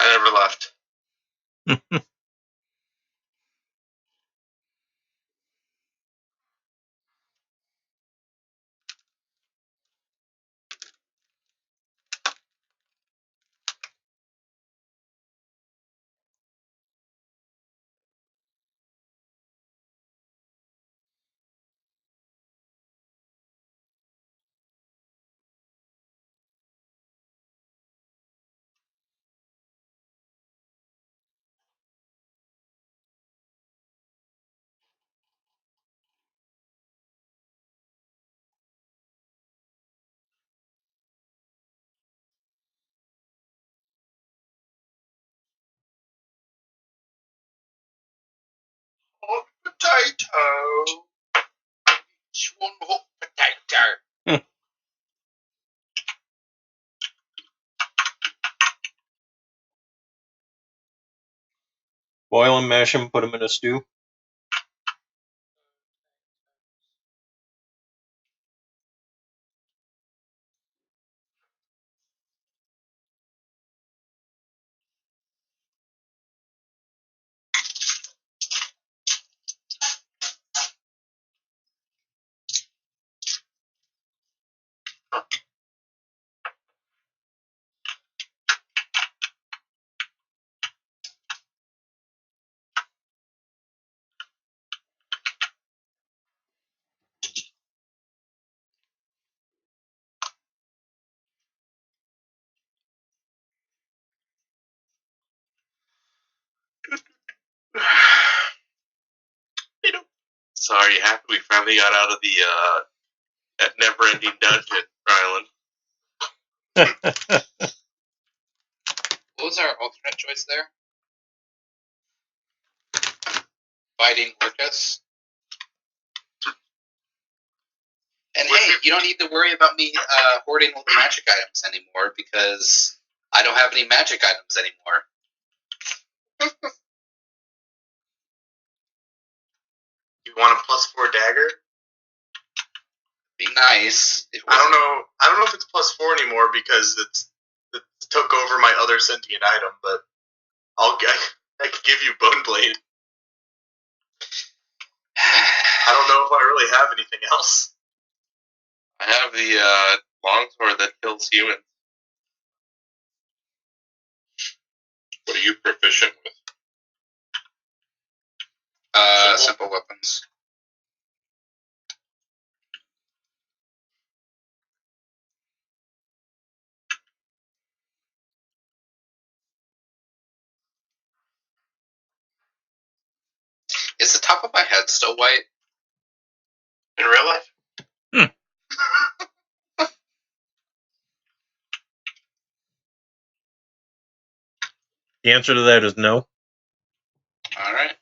I never left. Potato. Just one whole potato. Boil them, mash them, put them in a stew. So are you happy we finally got out of the that never-ending dungeon, Ryland? What was our alternate choice there? Fighting orcas. And hey, you don't need to worry about me hoarding all the magic items anymore because I don't have any magic items anymore. You want a +4 dagger? Be nice. I don't know if it's +4 anymore because it took over my other sentient item, but I could give you Bone Blade. I don't know if I really have anything else. I have the longsword that kills humans. What are you proficient with? Simple weapons. Is the top of my head still white? In real life? The answer to that is no. Alright.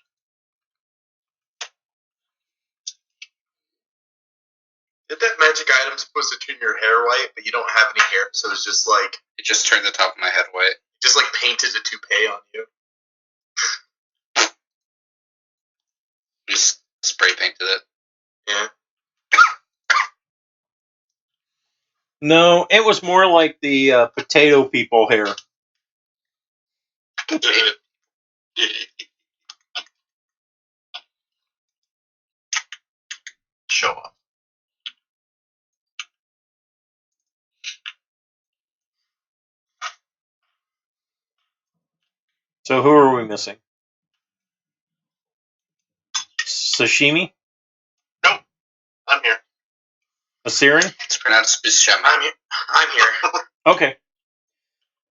Did that magic item supposed to turn your hair white, but you don't have any hair, so it's just like... It just turned the top of my head white. Just like painted a toupee on you. Just spray painted it. Yeah. No, it was more like the potato people hair. Show up. So who are we missing? Sashimi? Nope. I'm here. Asirin? It's pronounced Bisham. I'm here. Okay.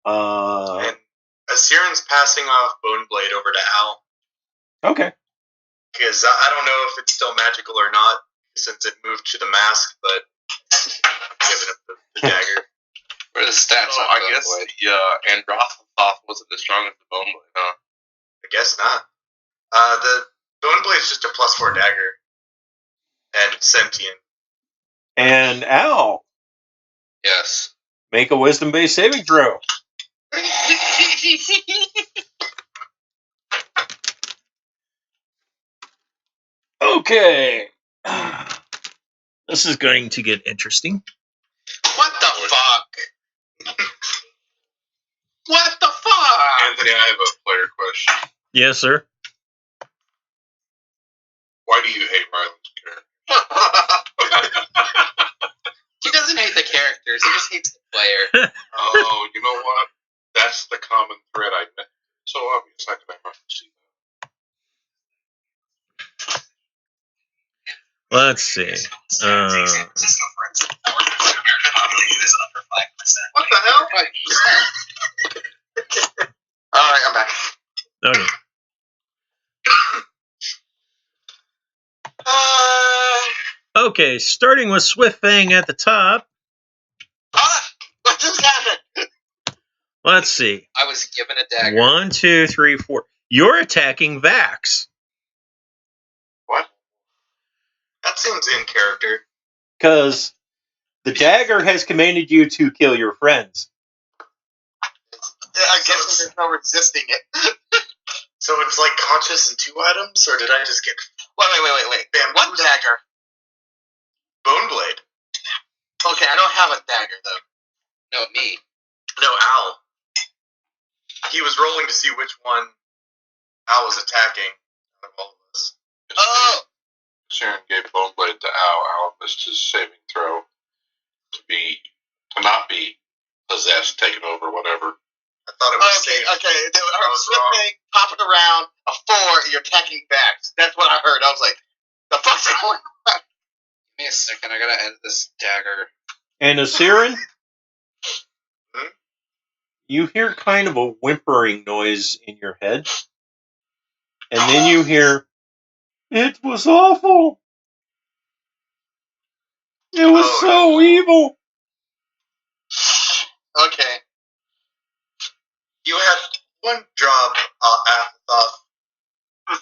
And Asirin's passing off Bone Blade over to Al. Okay. Because I don't know if it's still magical or not, since it moved to the mask, but giving him the dagger. Where are the stats on I Bone guess Blade? the Androthoth wasn't as strong as the Bone Blade, huh? I guess not. The Bone Blade is just a +4 dagger. And sentient. And Al, Yes. make a wisdom-based saving throw. Okay. This is going to get interesting. What the fuck? What the fuck? Anthony Danny, I have a player question. Yes, sir. Why do you hate Ryland's character? He doesn't hate the characters. He just hates the player. Oh, you know what? That's the common thread I met. So obvious, I can have to see that. Let's see. What the hell? 5%. Alright, I'm back. Okay. Okay, starting with Swift Fang at the top. What just happened? Let's see. I was given a dagger. 1, 2, 3, 4. You're attacking Vax. What? That seems in character. Because the dagger has commanded you to kill your friends. I guess there's no resisting it. So it's like conscious in 2 items, or did I just get... Wait. Bam, what dagger? Bone blade. Okay, I don't have a dagger, though. No, me. No, Al. He was rolling to see which one Al was attacking out of all of us. Oh! Sharon gave bone blade to Al. Al missed his saving throw to not be possessed, taken over, whatever. I thought it was safe. Okay. I heard Swift popping around a 4, you're attacking backs. That's what I heard. I was like, the fuck's going on? Give me a second. I gotta edit this dagger. And Asirin, you hear kind of a whimpering noise in your head. And then you hear, "It was awful. It was so evil." Okay. You had one job afterthought. You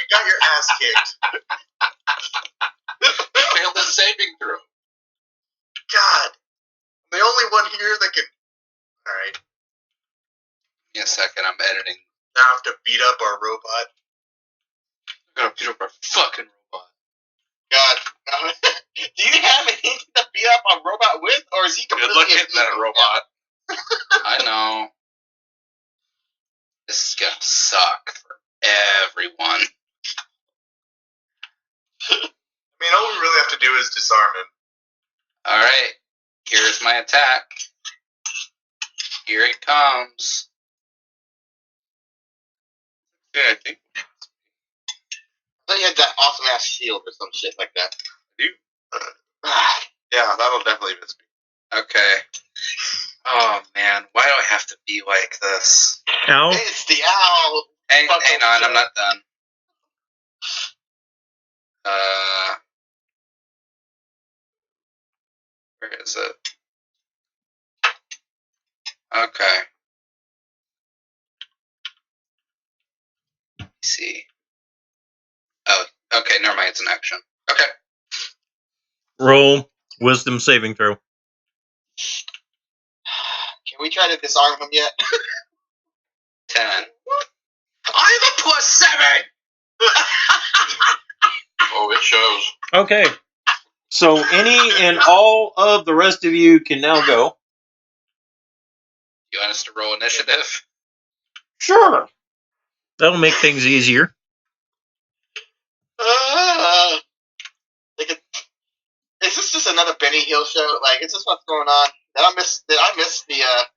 got your ass kicked. Failed the saving throw. God. I'm the only one here that can... Alright. Give me a second, I'm editing. Now I have to beat up our robot. I'm gonna beat up our fucking robot. God. Do you have anything to beat up a robot with? Or is he completely... Good looking at that robot. I know. This is gonna suck for everyone. I mean, all we really have to do is disarm him. Alright. Here's my attack. Here it comes. Yeah, I think. I thought you had that awesome ass shield or some shit like that. Do you? Yeah, that'll definitely miss me. Okay. Oh man, why do I have to be like this? Ow. It's the owl. Hang on, I'm not done. Where is it? Okay. Let me see. Oh, okay, never mind, it's an action. Okay. Roll wisdom saving throw. Can we try to disarm him yet? 10. I'm a +7! Oh, it shows. Okay. So any and all of the rest of you can now go. You want us to roll initiative? Sure. That'll make things easier. Is this just another Benny Hill show? Like, is this what's going on? Did I miss the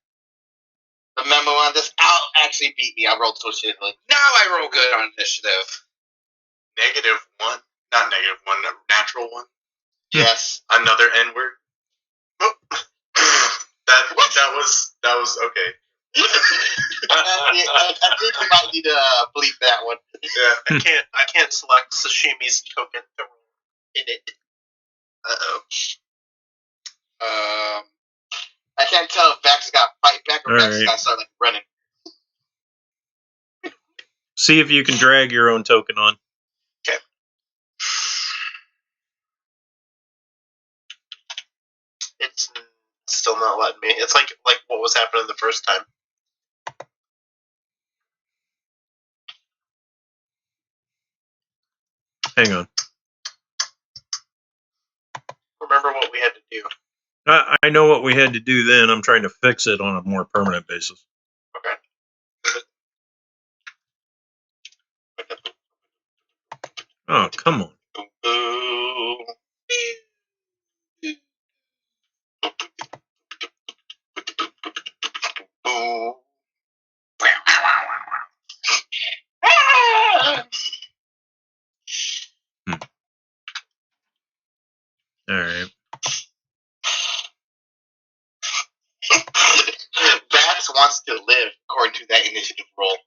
memo on this? Al actually beat me. I rolled so shittily. Now I roll good on initiative. -1. Not -1, natural 1. Yes. Another N-word. Oh. That was okay. I think we might need to bleep that one. Yeah. I can't select sashimi's token to roll in it. I can't tell if Vax got fight back or Vax got started running. See if you can drag your own token on. Okay. It's still not letting me. It's like what was happening the first time. Hang on. Remember what we had to do. I know what we had to do then. I'm trying to fix it on a more permanent basis. Okay. Oh, come on. All right. Vax wants to live according to that initiative roll.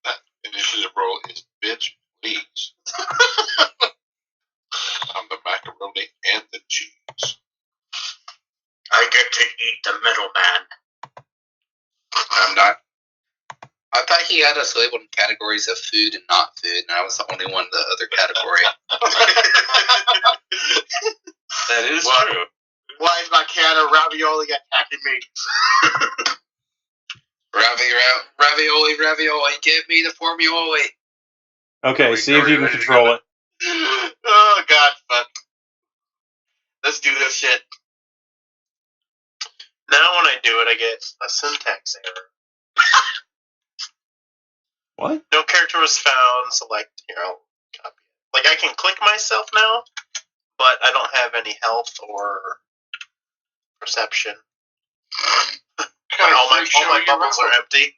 That initiative roll is bitch, please. I'm the macaroni and the cheese. I get to eat the middleman. I'm not. I thought he had us labeled in categories of food and not food, and I was the only one in the other category. That is true. Why is my can of ravioli attacking me? Ravioli, give me the formioli. Okay, see if you can control it. Oh, God, fuck. Let's do this shit. Now when I do it, I get a syntax error. What? No character was found. Select. Here, I'll copy it. Like I can click myself now, but I don't have any health or perception. all my bubbles are empty.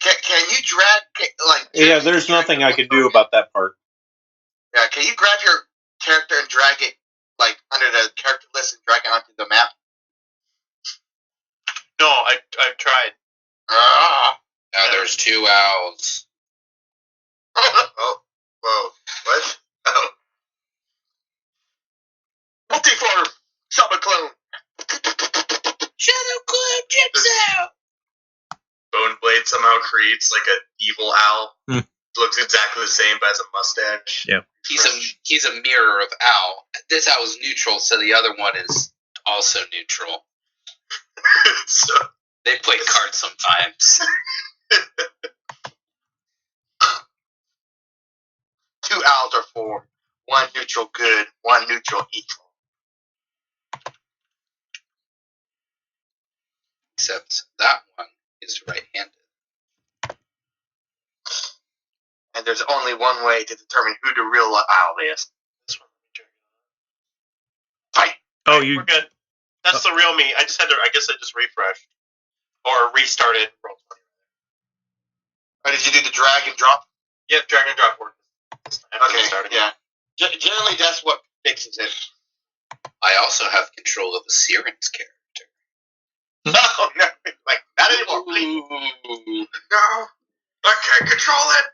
Can you drag, like... Yeah, there's nothing I can do about that part. Yeah, can you grab your character and drag it, like, under the character list and drag it onto the map? No, I've tried. Now there's 2 owls. Oh, whoa, what? Oh. Multiform, Shadow Clone. Shadow Clone jumps out. Boneblade somehow creates like an evil owl. Looks exactly the same, but has a mustache. Yeah. He's a mirror of owl. This owl is neutral, so the other one is also neutral. So They play cards sometimes. 2 owls are formed. 1 neutral good, 1 neutral evil. Except that one is right-handed. And there's only one way to determine who the real owl is. This one. Fight. Oh, We're good. That's the real me. I just refreshed or restarted. Or did you do the drag and drop? Yep, drag and drop worked. Okay, yeah. Generally, that's what fixes it. I also have control of a Siren's character. Oh, no. Like, not anymore, please. No, I can't control it.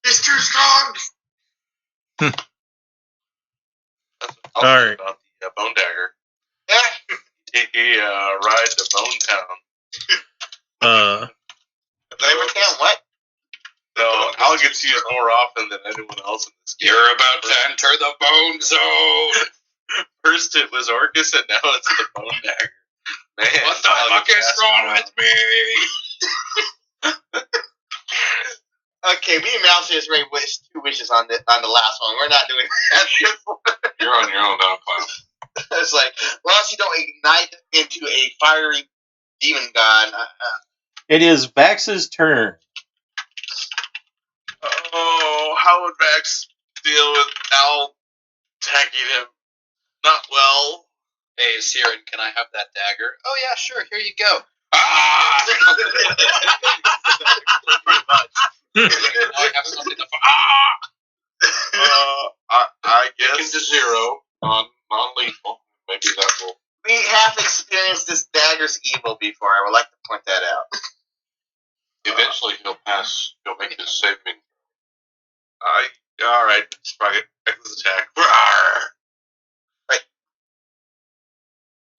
He's too strong. I'll All tell you right. about the Bone Dagger. He rides to Bone Town. Labor Town, what? No, Al gets used more often than anyone else in this game. You're about to enter the bone zone. First it was Orcus, and now it's the Bone Dagger. Man, What the fuck is wrong with me? Okay, me and Mouse just made 2 wishes on the last one. We're not doing that. You're on your own now, Clown. It's like, once you don't ignite into a fiery demon god. It is Vax's turn. Oh, how would Vax deal with Al attacking him? Not well. Hey, Siren, can I have that dagger? Oh, yeah, sure. Here you go. Ah! Pretty much. I have something to... I guess to 0 non-lethal. Maybe that will. We have experienced this dagger's evil before. I would like to point that out. Eventually, he'll pass. He'll make his saving. All right. Sprite it. Reckless attack. Right.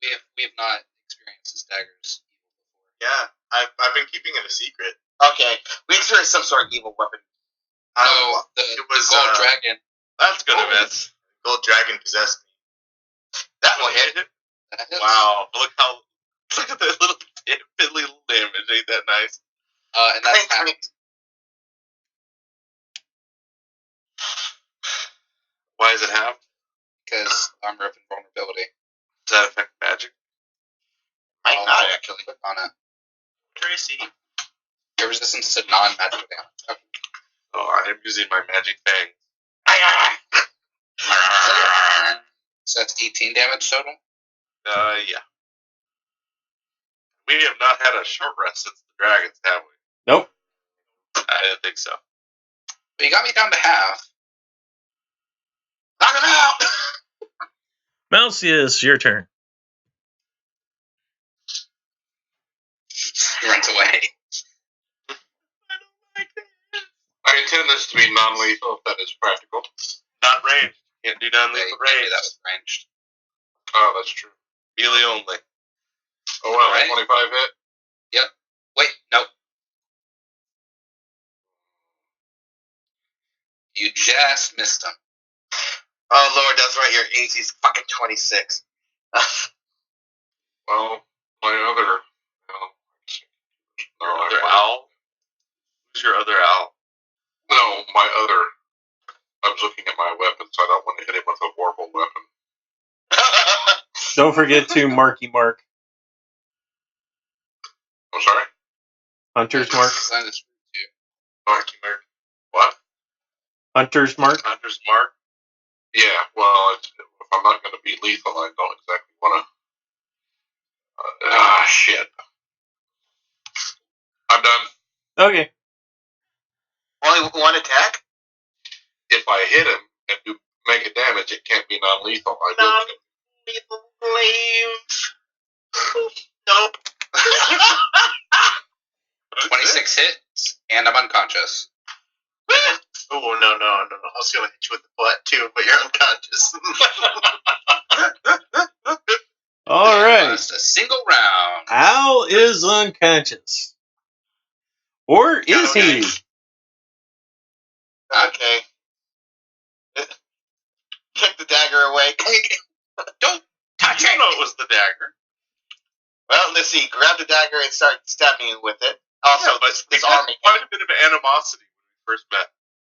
We have not experienced this dagger's evil before. Yeah, I've been keeping it a secret. Okay, we experienced some sort of evil weapon. No, it was gold dragon. That's gonna miss. Gold dragon possessed me. That one hit. That hits. Wow! Look at that little piddly little damage. Ain't that nice? And that's half. Why is it half? Because armor of invulnerability. Does that affect magic? Might not actually. Click on it. Tracy. Your resistance to non-magical damage. Okay. Oh, I'm using my magic fang. So that's 18 damage total? Yeah. We have not had a short rest since the dragons, have we? Nope. I didn't think so. But you got me down to half. Knock him out! Malcius, your turn. He runs away. I intend this to be non-lethal if that is practical. Not ranged. Can't do non-lethal Yeah, you can't do range. that with ranged. Oh, that's true. Melee only. Oh, well, Alright. 25 hit? Yep. Wait, no. You just missed him. Oh, Lord, that's right. Your AC's fucking 26. Well, my other... Other owl? Who's your other owl? No, my other... I was looking at my weapon, so I don't want to hit him with a vorpal weapon. Don't forget to Marky Mark. I'm sorry? Hunter's Mark. Sign this too. Marky Mark. What? Hunter's Mark. Hunter's Mark? Yeah, well, if I'm not going to be lethal, I don't exactly want to... shit. I'm done. Okay. Only one attack? If I hit him and do make a damage, it can't be non-lethal. I will Non-lethal glaive. Nope. 26 hits, and I'm unconscious. Oh, no. I was going to hit you with the butt, too, but you're unconscious. All right. Just a single round. Al is unconscious. Or is he? Okay. Kick the dagger away. Don't touch You it! know it was the dagger. Well, let's see. Grab the dagger and start stabbing you with it. Also, Yeah, but we had disarming quite him. a bit of animosity when we first met.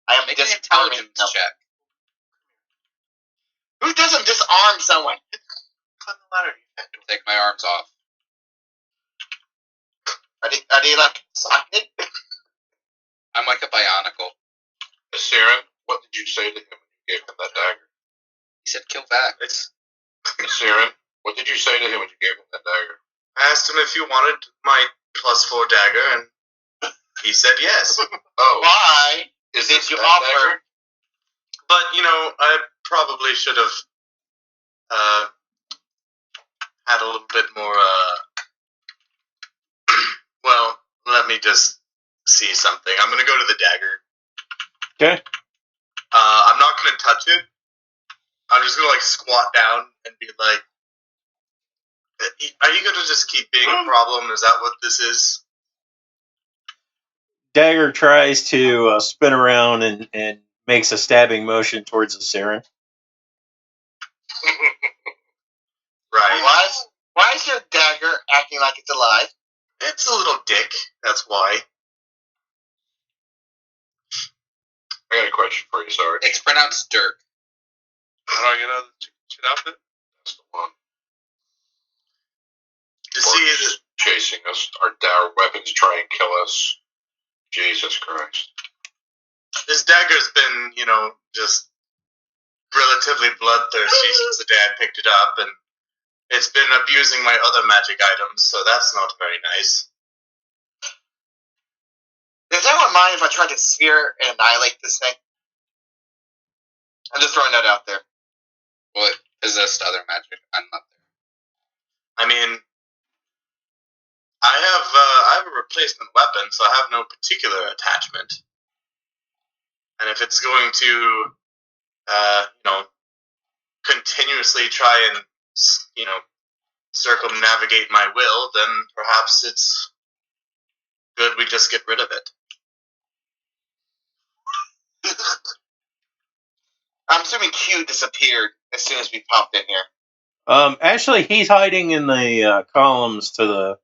I am Make an disarming him. intelligence check. Who doesn't disarm someone? Climb the ladder, you fat dork. Take my arms off. Are they like socket? I'm like a bionicle. Siren, what did you say to him when you gave him that dagger? He said kill back. Siren, what did you say to him when you gave him that dagger? I asked him if he wanted my +4 dagger, and he said yes. Oh, Why is did this you that offer? dagger? But, I probably should have had a little bit more, well, let me just see something. I'm going to go to the dagger. Okay. I'm not going to touch it. I'm just going to, squat down and be like, are you going to just keep being a problem? Is that what this is? Dagger tries to spin around and makes a stabbing motion towards the Siren. Right. Why is your dagger acting like it's alive? It's a little dick. That's why. I got a question for you, sorry. It's pronounced Dirk. How do I get out of the shit outfit? That's the one. You Or see, just chasing us. Our weapons try and kill us. Jesus Christ. this dagger's been, just relatively bloodthirsty since the day I picked it up, and it's been abusing my other magic items, so that's not very nice. Does anyone mind if I try to sphere and annihilate this thing? I'm just throwing that out there. What is this other magic? I'm not there. I mean, I have a replacement weapon, so I have no particular attachment. And if it's going to, continuously try and, circumnavigate my will, then perhaps it's good we just get rid of it. I'm assuming Q disappeared as soon as we popped in here. Actually, he's hiding in the columns to the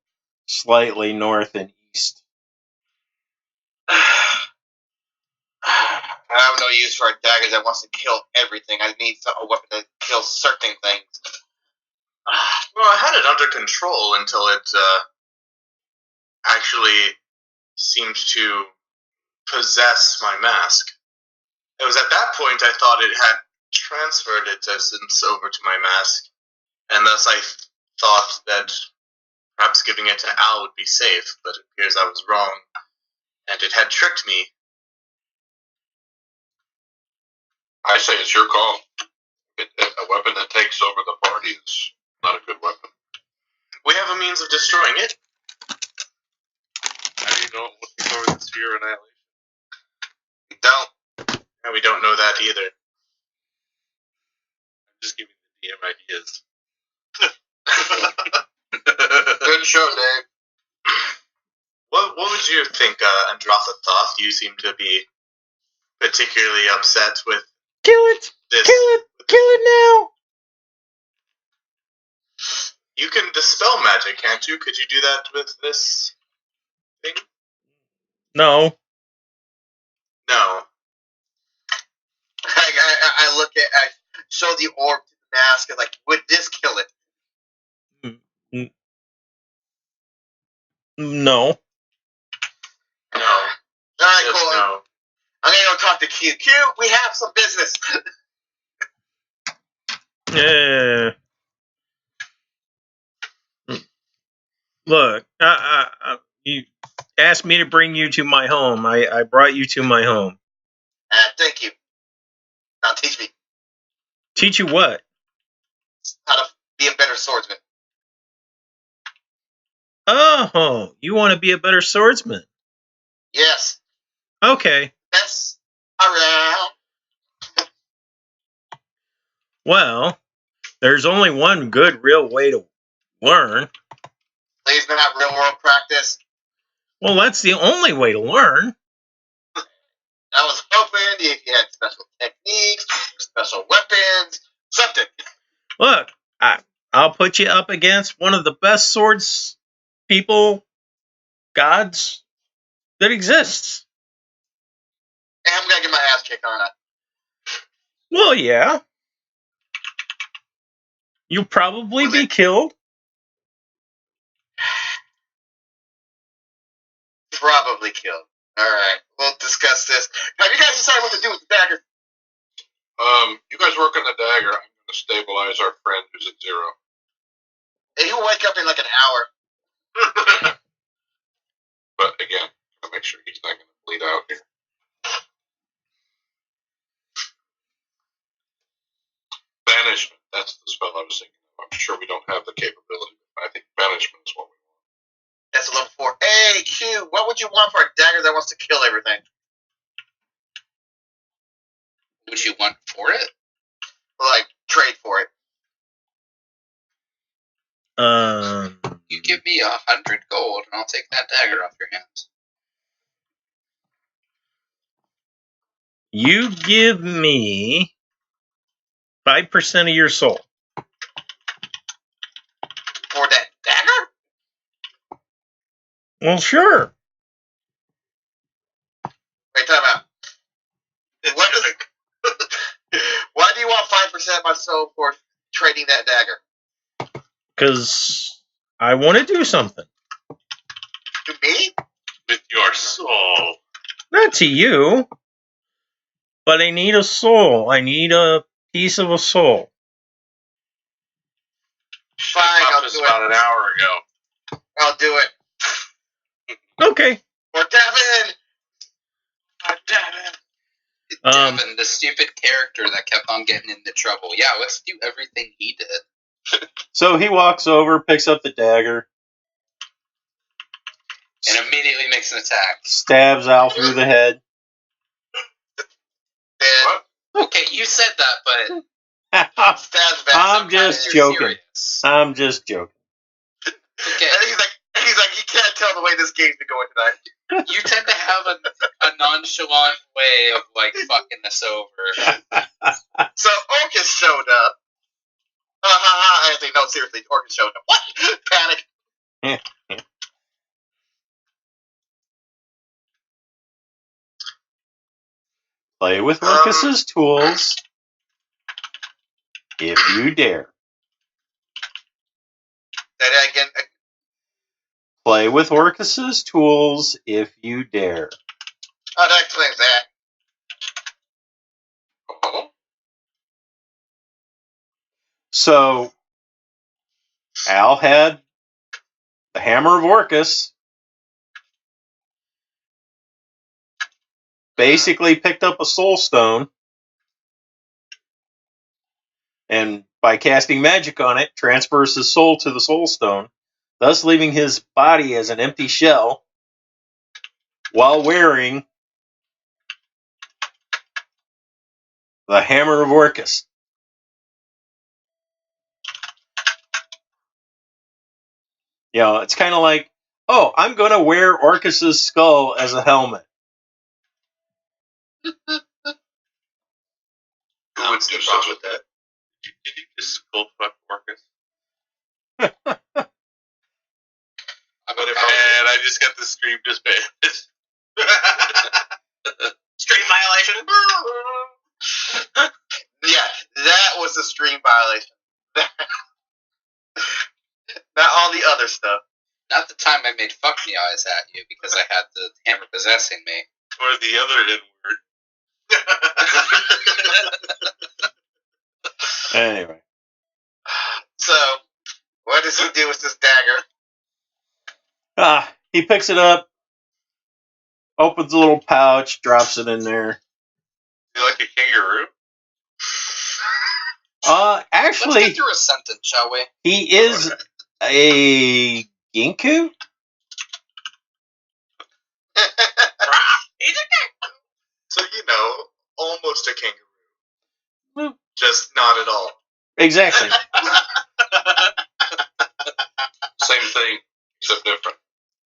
slightly north and east. I have no use for a dagger that wants to kill everything. I need a weapon to kill certain things. Well, I had it under control until it actually seemed to possess my mask. It was at that point I thought it had transferred its essence over to my mask, and thus I thought that perhaps giving it to Al would be safe, but it appears I was wrong, and it had tricked me. I say it's your call. A weapon that takes over the party is not a good weapon. We have a means of destroying it. How do you know what takes over the sphere of annihilation? We don't. And we don't know that either. I'm just giving the DM ideas. Good show, Dave. What would you think, Androtha Thoth? You seem to be particularly upset with Kill it! this. Kill it! Kill it now! You can dispel magic, can't you? Could you do that with this thing? No. No. I look at, I show the orb to the mask, and like, would this kill it? No. No. Alright, Just cool. no. I'm gonna go talk to Q. Q, we have some business. Yeah. Look, you asked me to bring you to my home. I brought you to my home. Thank you. Now teach me Teach you what? how to be a better swordsman. Oh, you want to be a better swordsman? Yes. Okay. Yes. Around. Well, there's only one good, real way to learn. Please not real world practice. Well, that's the only way to learn. I was hoping if you had special techniques, special weapons, something. Look, I'll put you up against one of the best swords people, gods that exists. And I'm gonna get my ass kicked, aren't I? Well, yeah. You'll probably be killed. Probably killed. Alright, we'll discuss this. Have you guys decided what to do with the dagger? You guys work on the dagger. I'm going to stabilize our friend who's at 0. And he'll wake up in like an hour. But again, I'll make sure he's not going to bleed out here. Banishment. That's the spell I was thinking of. I'm sure we don't have the capability, but I think banishment is what we want. That's a level 4. Hey, Q, what would you want for a dagger that wants to kill everything? What would you want for it? Like, trade for it. You give me 100 gold, and I'll take that dagger off your hands. You give me 5% of your soul. For that dagger? Well, sure. Wait, time out. What is it? Why do you want 5% of my soul for trading that dagger? Because I want to do something. To me? With your soul. Not to you. But I need a soul. I need a piece of a soul. Fine, Popped I'll this do about it. an hour ago. I'll do it. Okay. For Devin! Devin, the stupid character that kept on getting into trouble. Yeah, let's do everything he did. So he walks over, picks up the dagger, And immediately makes an attack. stabs Al through the head. And Okay, you said that, I'm stabs back. I'm just joking. serious. I'm just joking. Okay, And he's like, you can't tell the way this game's been going tonight. you tend to have a nonchalant way of, like, fucking this over. So Orcus showed up. I think, no, seriously, Orcus showed up. What? Panic. Play with Orcus's tools if you dare. That again. Play with Orcus's tools if you dare. that explains that. Oh. So, Al had the Hammer of Orcus, basically picked up a soul stone, and by casting magic on it, transfers his soul to the soul stone, thus leaving his body as an empty shell, while wearing the Hammer of Orcus. You know, it's kind of like, oh, I'm going to wear Orcus's skull as a helmet. Who would see a problem with that? Did you just skull fuck Marcus? And I just got the stream just banned. Stream violation. Yeah, that was a stream violation. Not all the other stuff. Not the time I made fuck me eyes at you because I had the hammer possessing me. Or the other N word. Anyway. So, what does he do with this dagger? He picks it up, opens a little pouch, drops it in there. You like a kangaroo? Actually, Let's get through a sentence, shall we? he is a Ginku? So, you know, almost a kangaroo. Well, Just not at all. exactly. Same thing, except different.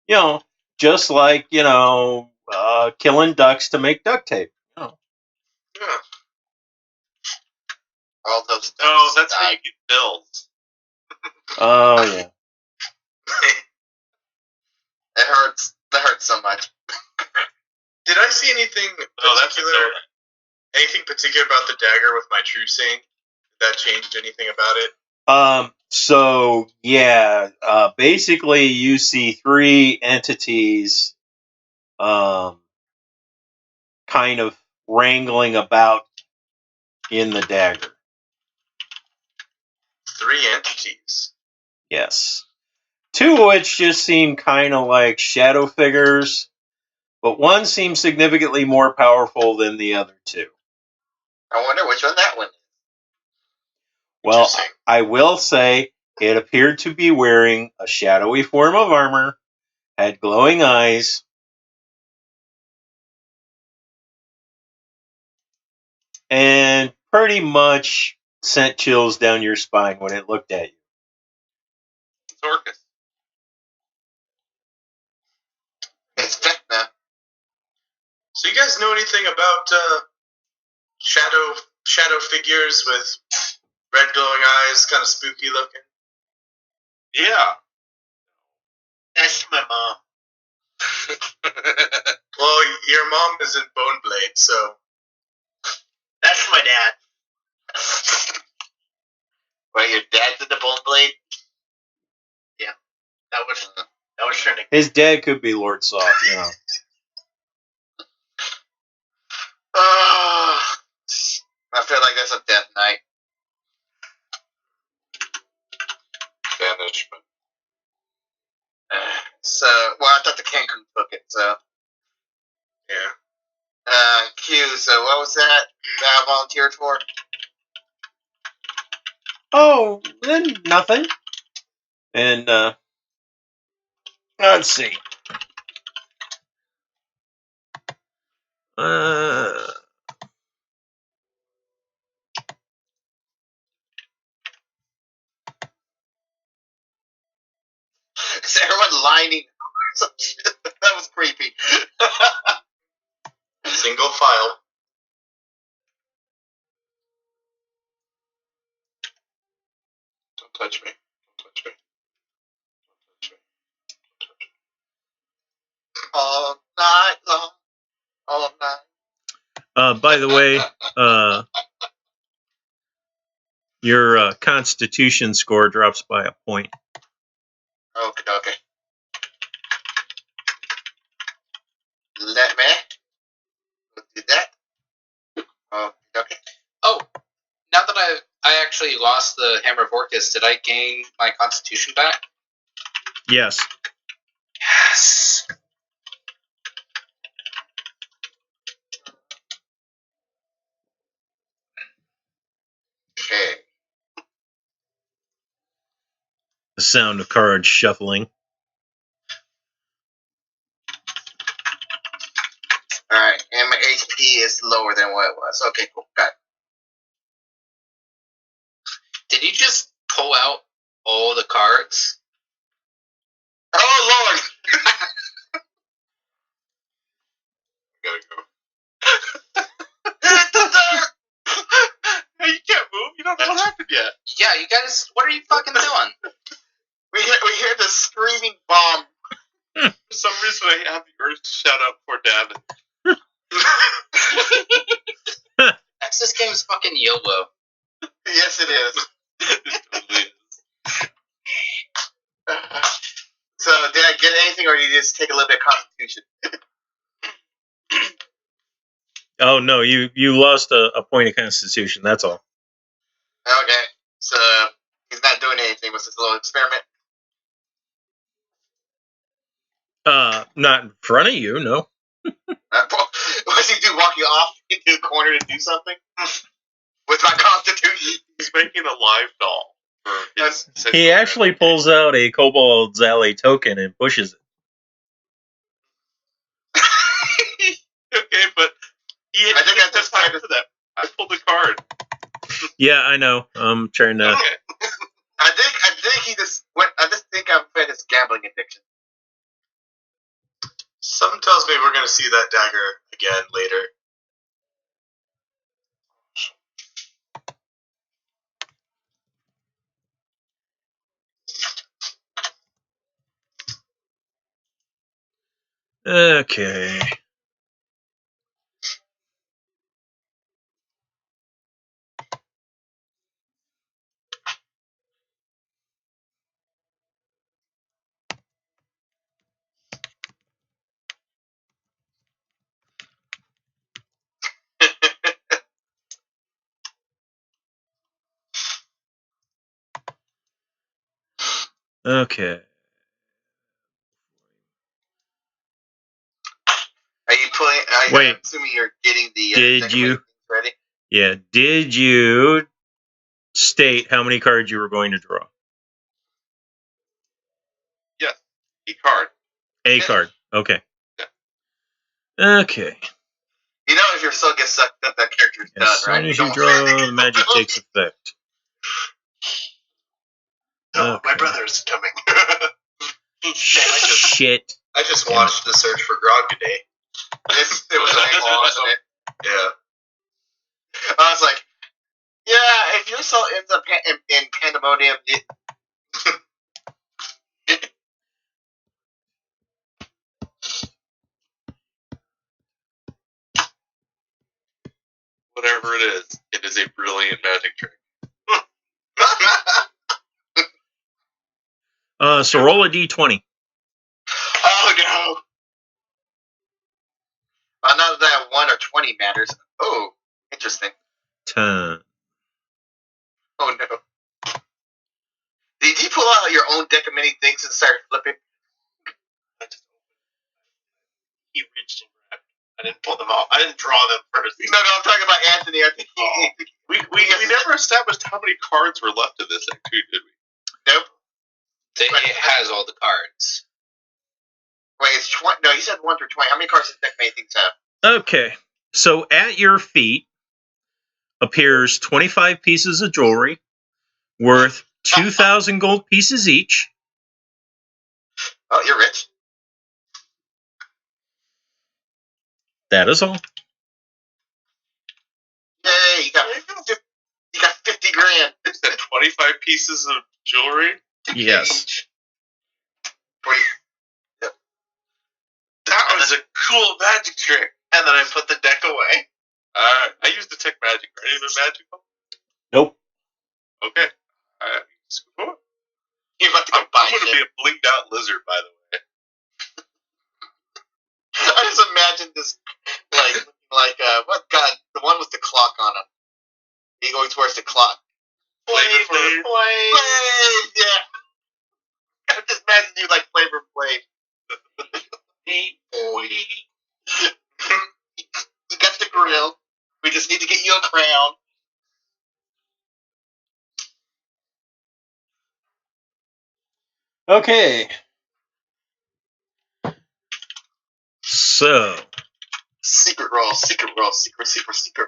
You know, just like, killing ducks to make duct tape. Yeah. All those. Oh, that's how you get bills. Oh, yeah. It hurts. That hurts so much. Did I see anything particular about the dagger with my true seeing? Did that change anything about it? Basically you see three entities kind of wrangling about in the dagger. Three entities. Yes. Two of which just seem kind of like shadow figures, but one seems significantly more powerful than the other two. I wonder which one that one is. Well, I will say it appeared to be wearing a shadowy form of armor, had glowing eyes, and pretty much sent chills down your spine when it looked at you. It's Orcus. It's Vecna. So you guys know anything about shadow figures with red glowing eyes, kind of spooky looking? Yeah. That's my mom. Well, your mom is in Boneblade, so... That's my dad. Wait, your dad's in the Boneblade? That was her nickname. His dad could be Lord Soft, you know. I feel like that's a death night. Banishment. So, I thought the Cancun took it, so. Yeah. Q, so what was that I volunteered for? Oh, then nothing. And, let's see. Is everyone lining? That was creepy. Single file. Don't touch me. Don't touch me. Don't touch me. Don't touch me. All night long. All night. By the way, your Constitution score drops by a point. Okay. Let me. actually lost the Hammer of Orcus, did I gain my Constitution back? Yes. Yes. Okay. The sound of cards shuffling. Alright, and my HP is lower than what it was. Okay, cool. Got it. Did you just pull out all the cards? Oh, Lord! Gotta go. Hey, you can't move. You don't know what happened yet. Yeah, you guys, what are you fucking doing? We hear the screaming bomb. For some reason, I have the urge to shout out poor Davin. This game is fucking YOLO. Yes, it is. It totally is. So, did I get anything, or did you just take a little bit of Constitution? Oh no, you lost a point of Constitution. That's all. Okay, so he's not doing anything. Was this a little experiment? Not in front of you, no. What's he do? Walking off into the corner to do something with my Constitution? He's making a live doll. For his He actually pulls out a Kobold Alley token and pushes it. Okay, but I think I just tried to that. I pulled the card. Yeah, I know. I'm trying to. Okay. I think he just went. I just think I've fed his gambling addiction. Something tells me we're going to see that dagger again later. Okay. Okay. Are you playing? Wait. I'm assuming you're getting the. Did you? Ready? Yeah. Did you state how many cards you were going to draw? Yes. A card. A Yeah. card. Okay. Yeah. Okay. You know, if your soul gets sucked up, that character's As done, soon right? as you Don't draw, say anything. the magic takes effect. No, my Okay. brother's coming. Shit. I just watched The Search for Grog today. It was an wasn't it? Yeah. I was like, yeah, if your soul ends up in pandemonium, Whatever it is a brilliant magic trick. So roll a d20. oh no. Not that 1 or 20 matters. Oh, interesting. 10. Oh no. Did you pull out your own deck of many things and start flipping? He reached and grabbed. I didn't pull them off. I didn't draw them first. No, I'm talking about Anthony. I think We never established how many cards were left of this activity, did we? Nope. It has all the cards. Wait, it's 20. No, you said 1 through 20. How many cards does deck of many things have? Okay. So at your feet appears 25 pieces of jewelry worth 2,000 gold pieces each. Oh, you're rich. That is all. Yay, you got 50 grand. Is that 25 pieces of jewelry? Yes. Each. That was a cool magic trick. And then I put the deck away. I used to take magic. Are you even magical? Nope. Okay. Cool. You're about to go I'm buy going to shit. be a blinged out lizard, by the way. I just imagine this, like, what God? The one with the clock on him. He going towards the clock. Flavor Flav. Yeah. I'm just imagining you like Flavor Flav. Hey, boy. You got the grill. We just need to get you a crown. Okay. So, Secret rolls, secret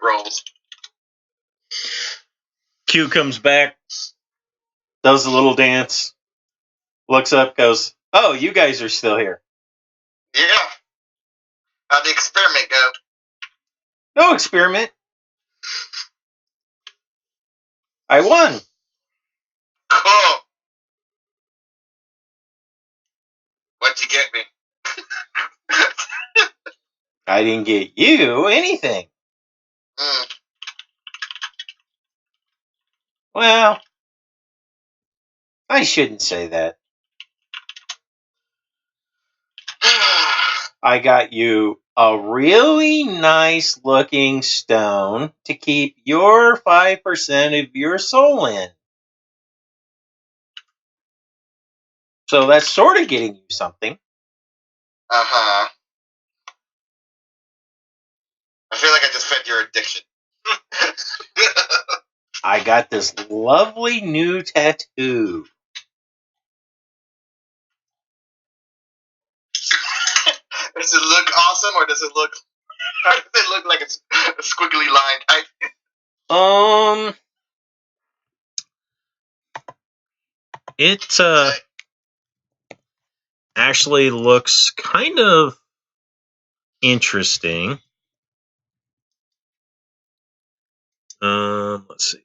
rolls. Q comes back, does a little dance, looks up, goes, "Oh, you guys are still here." Yeah. How'd the experiment go? No experiment. I won. Cool. What'd you get me? I didn't get you anything. Well, I shouldn't say that. I got you a really nice looking stone to keep your 5% of your soul in. So that's sort of getting you something. Uh-huh. I feel like I just fed your addiction. I got this lovely new tattoo. Does it look awesome, or does it look like a squiggly line type? It actually looks kind of interesting. Let's see.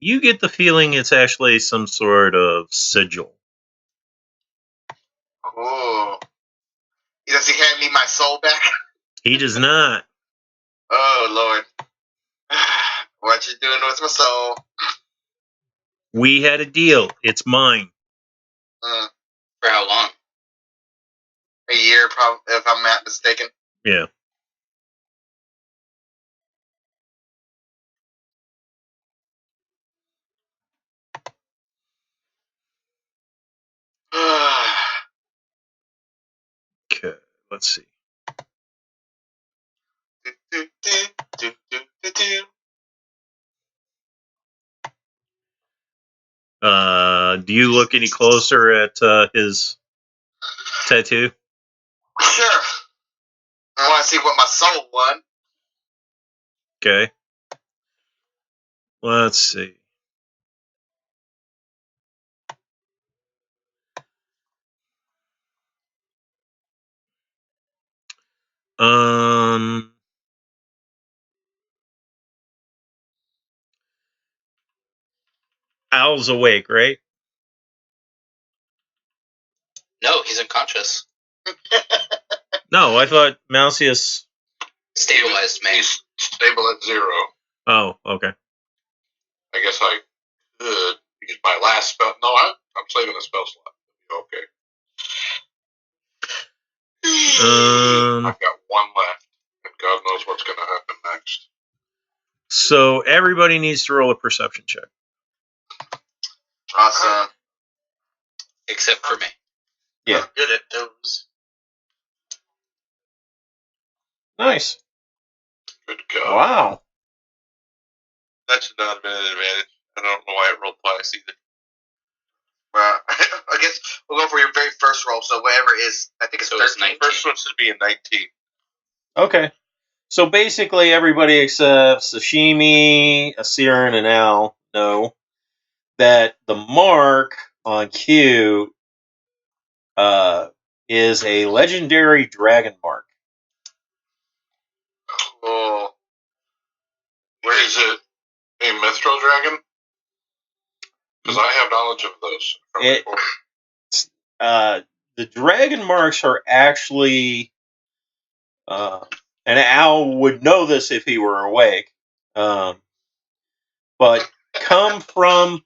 You get the feeling it's actually some sort of sigil. Cool. Does he hand me my soul back? He does not. Oh, Lord. What you doing with my soul? We had a deal. It's mine. For how long? A year, probably, if I'm not mistaken. Yeah. Okay, let's see. Do you look any closer at his tattoo? Sure. I want to see what my soul won. Okay. Let's see. Al's awake, right? No, he's unconscious. No, I thought Malcius Stabilized me. He's stable at 0. Oh, okay. I guess I could use my last spell. No, I'm saving a spell slot. Okay. I've got one left, and God knows what's going to happen next. So everybody needs to roll a perception check. Awesome. Except for me. Yeah. I'm good at those. Nice. Good God. Wow. That should not have been an advantage. I don't know why it rolled twice either. Well, I guess we'll go for your very first roll. So whatever is, I think it's So it's 13. First one should be a 19. Okay. So basically everybody except Sashimi, Asiran, and Al know that the mark on Q is a legendary dragon mark. Cool. Where is it? A Mithral Dragon? Because I have knowledge of those from before. The dragon marks are actually, and Al would know this if he were awake, but come from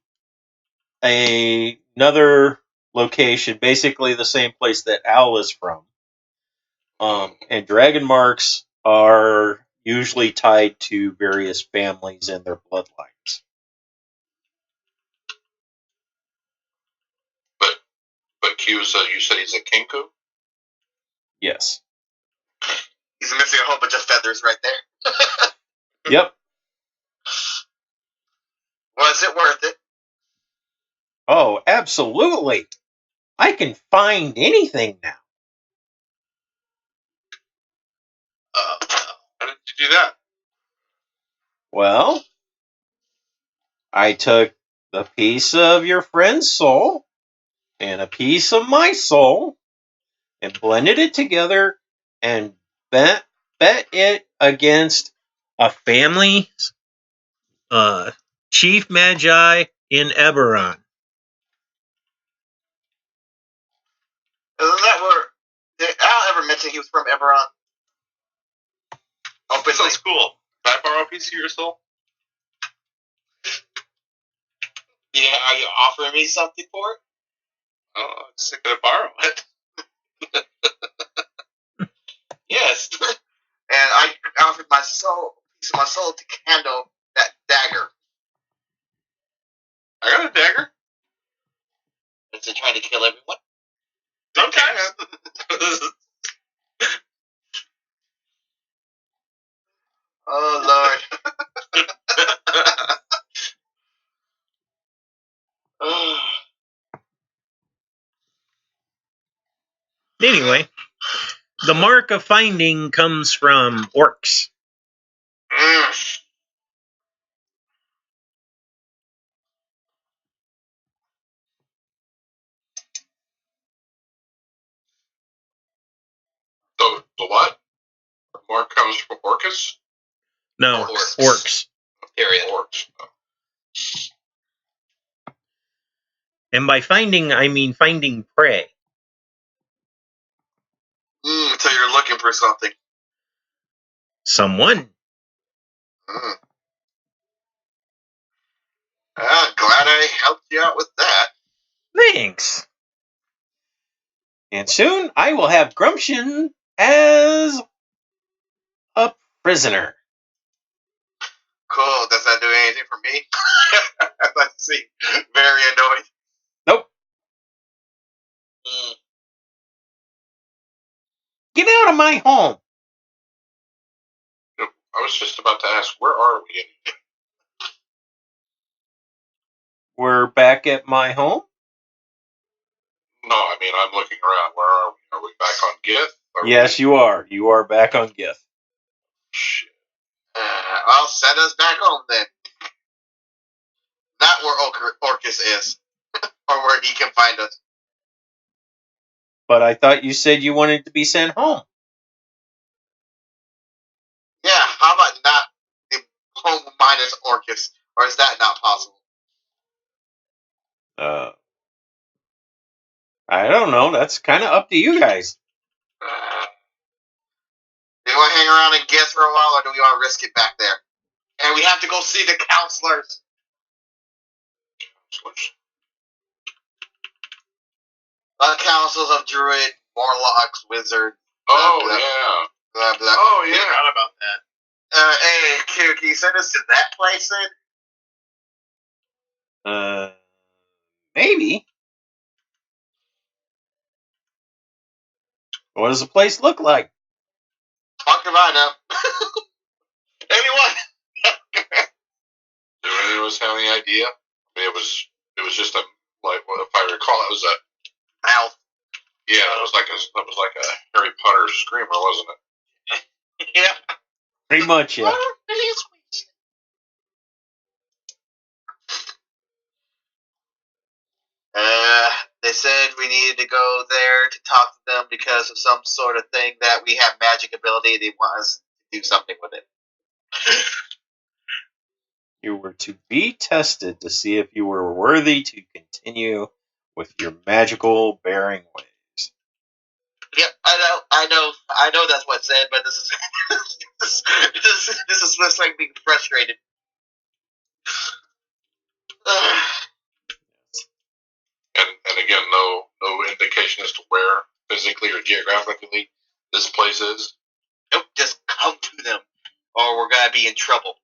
another location, basically the same place that Al is from. And dragon marks are usually tied to various families and their bloodlines. But Q's, you said he's a Kinku? Yes. He's missing a whole bunch of feathers right there. Yep. Was it worth it? Oh, absolutely. I can find anything now. How did you do that? Well, I took a piece of your friend's soul and a piece of my soul and blended it together and bet it against a family chief magi in Eberron. Isn't that where... Did Al ever mention he was from Eberron? Openly. Sounds cool. Can I borrow a piece of your soul? Yeah, are you offering me something for it? Oh, I'm just gonna borrow it. Yes. And I offered my soul, piece of my soul to handle that dagger. I got a dagger. Is it trying to kill everyone? Sometimes. Oh, Lord. Anyway, the mark of finding comes from orcs. The what? More comes from Orcus? No, orcs. Period. Orcs. And by finding, I mean finding prey. So you're looking for something. Someone. Glad I helped you out with that. Thanks. And soon I will have Grumption as a prisoner. Cool. Does that do anything for me? Let's see. Very annoyed. Nope. Get out of my home. I was just about to ask, where are we? We're back at my home. No, I mean, I'm looking around. Where are we? Are we back on Gith? Yes, you are. You are back on Gith. Shit. Well, send us back home then. Not where Orcus is. Or where he can find us. But I thought you said you wanted to be sent home. Yeah, how about not the home minus Orcus? Or is that not possible? I don't know. That's kind of up to you guys. Do you want to hang around and guess for a while, or do we want to risk it back there? And we have to go see the counselors. The councils of Druid, Warlocks, Wizards. Oh, blah, yeah. Blah, blah. Oh, yeah. I forgot about that. Hey, Q, can you send us to that place then? Maybe. What does the place look like? Fuck if I know. Anyone? Do any of us have any idea? I mean, it was just a, like, if I recall, it was a Mouth. Yeah, that was like a Harry Potter screamer, wasn't it? Yeah. Pretty much, yeah. They said we needed to go there to talk to them because of some sort of thing that we have magic ability. They want us to do something with it. You were to be tested to see if you were worthy to continue with your magical bearing ways. Yep, I know that's what's said, but this is this is just like being frustrated. And again, no indication as to where physically or geographically this place is? Nope, just come to them, or we're gonna be in trouble.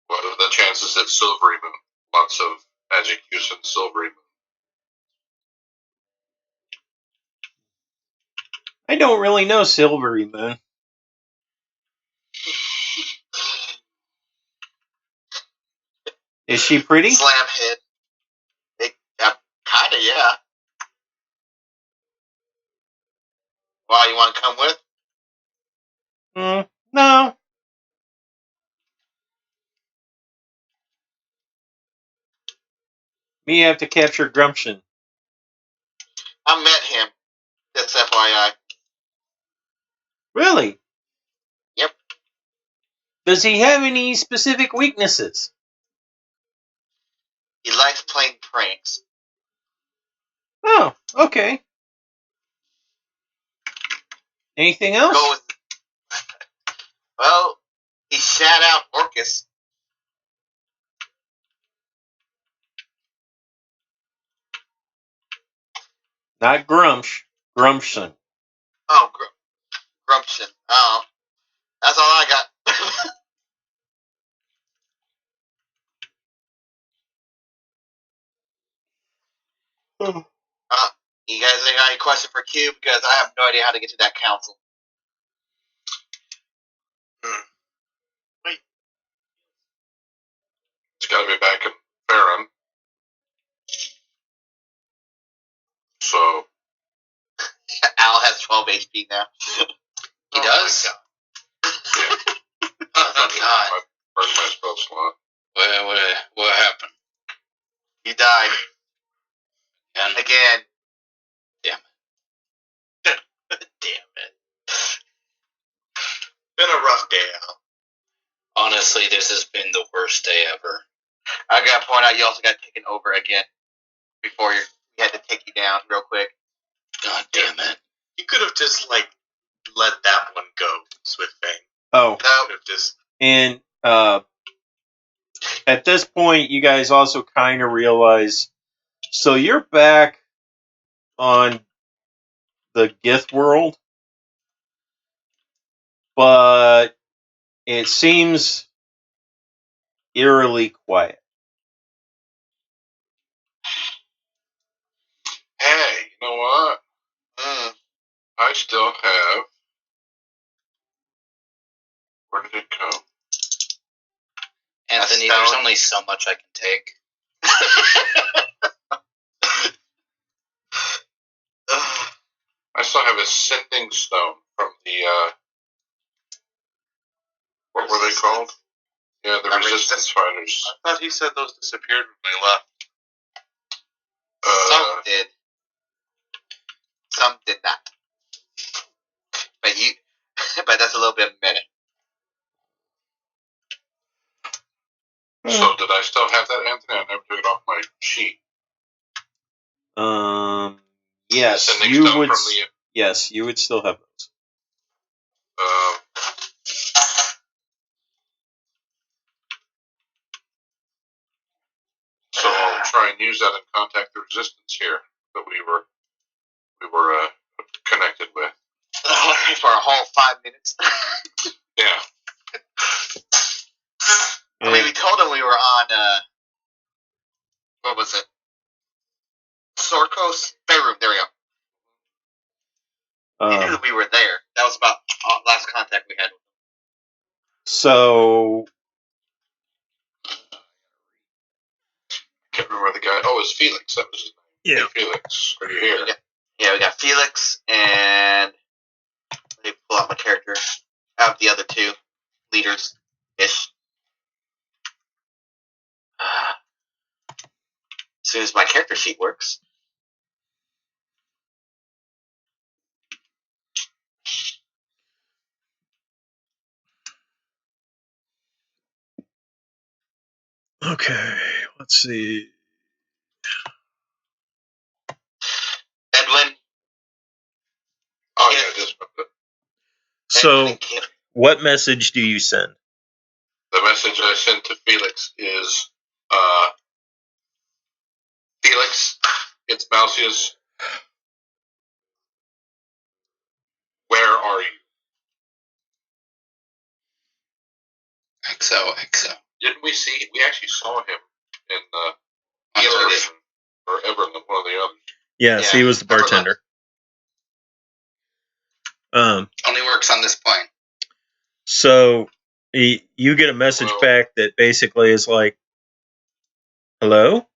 What are the chances that Silvery Moon? Lots of magic use in Silvery Moon. I don't really know Silvery Moon. Is she pretty? Slam head. Kinda, yeah. Why, you want to come with? No. Me have to capture Grumption. I met him. Just FYI. Really? Yep. Does he have any specific weaknesses? He likes playing pranks. Oh, okay. Anything else? Go with. Well, he shat out Orcus. Not Grumsh. Grumption. Oh, Grumption. Oh, that's all I got. You guys ain't got any question for Q? Because I have no idea how to get to that council. It's got to be back in Farron. So. Al has 12 HP now. He does? Yeah. Oh, thank God. I burned my spell slot. What happened? You died. And Again. Damn it. Damn it. Been a rough day, Al. honestly, this has been the worst day ever. I gotta point out, you also got taken over again. Before we had to take you down real quick. God damn it. You could have just, let that one go, Swiftbang. Oh. No. And at this point, you guys also kind of realize, so you're back on the Gith world, but it seems eerily quiet. Hey, you know what? I still have. Where did it go? Anthony, there's only so much I can take. I still have a sending stone from the. What were they called? Yeah, the resistance fighters. I thought he said those disappeared when we left. Some did. Some did not. But that's a little bit meta. So did I still have that, Anthony? I never took it off my sheet. Yes, you would. Yes, you would still have those. So I'll try and use that and contact the resistance here that we were connected with. For a whole 5 minutes. Yeah. I mean, we told them we were on, what was it? Sorkos? Bedroom, there we go. They knew that we were there. That was about last contact we had with them. So... I can't remember the guy. Oh, it was Felix. That was his name. Yeah. Hey, Felix, are you here? We got Felix, and let me pull out my character. I have the other two leaders-ish. As soon as my character sheet works. Okay, let's see. Edwin. Oh, yeah, just... So, what message do you send? The message I sent to Felix is, Felix, it's Mousius. Where are you? XO. Didn't we see? We actually saw him in Everlyn. or Everlyn, one of the others. Yes, he was the bartender. Only works on this plane. So you get a message back that basically is like, "Hello?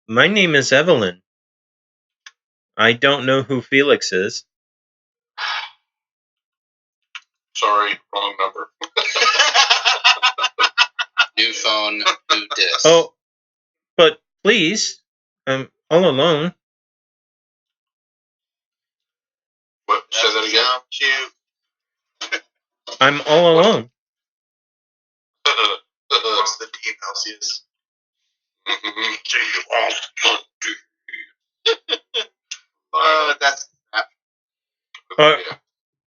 My name is Evelyn. I don't know who Felix is." Sorry, wrong number. New phone, new disc. Oh, but please, I'm all alone. What? Say that again. Cute. I'm all alone. What's the D, Celsius? Oh, that's.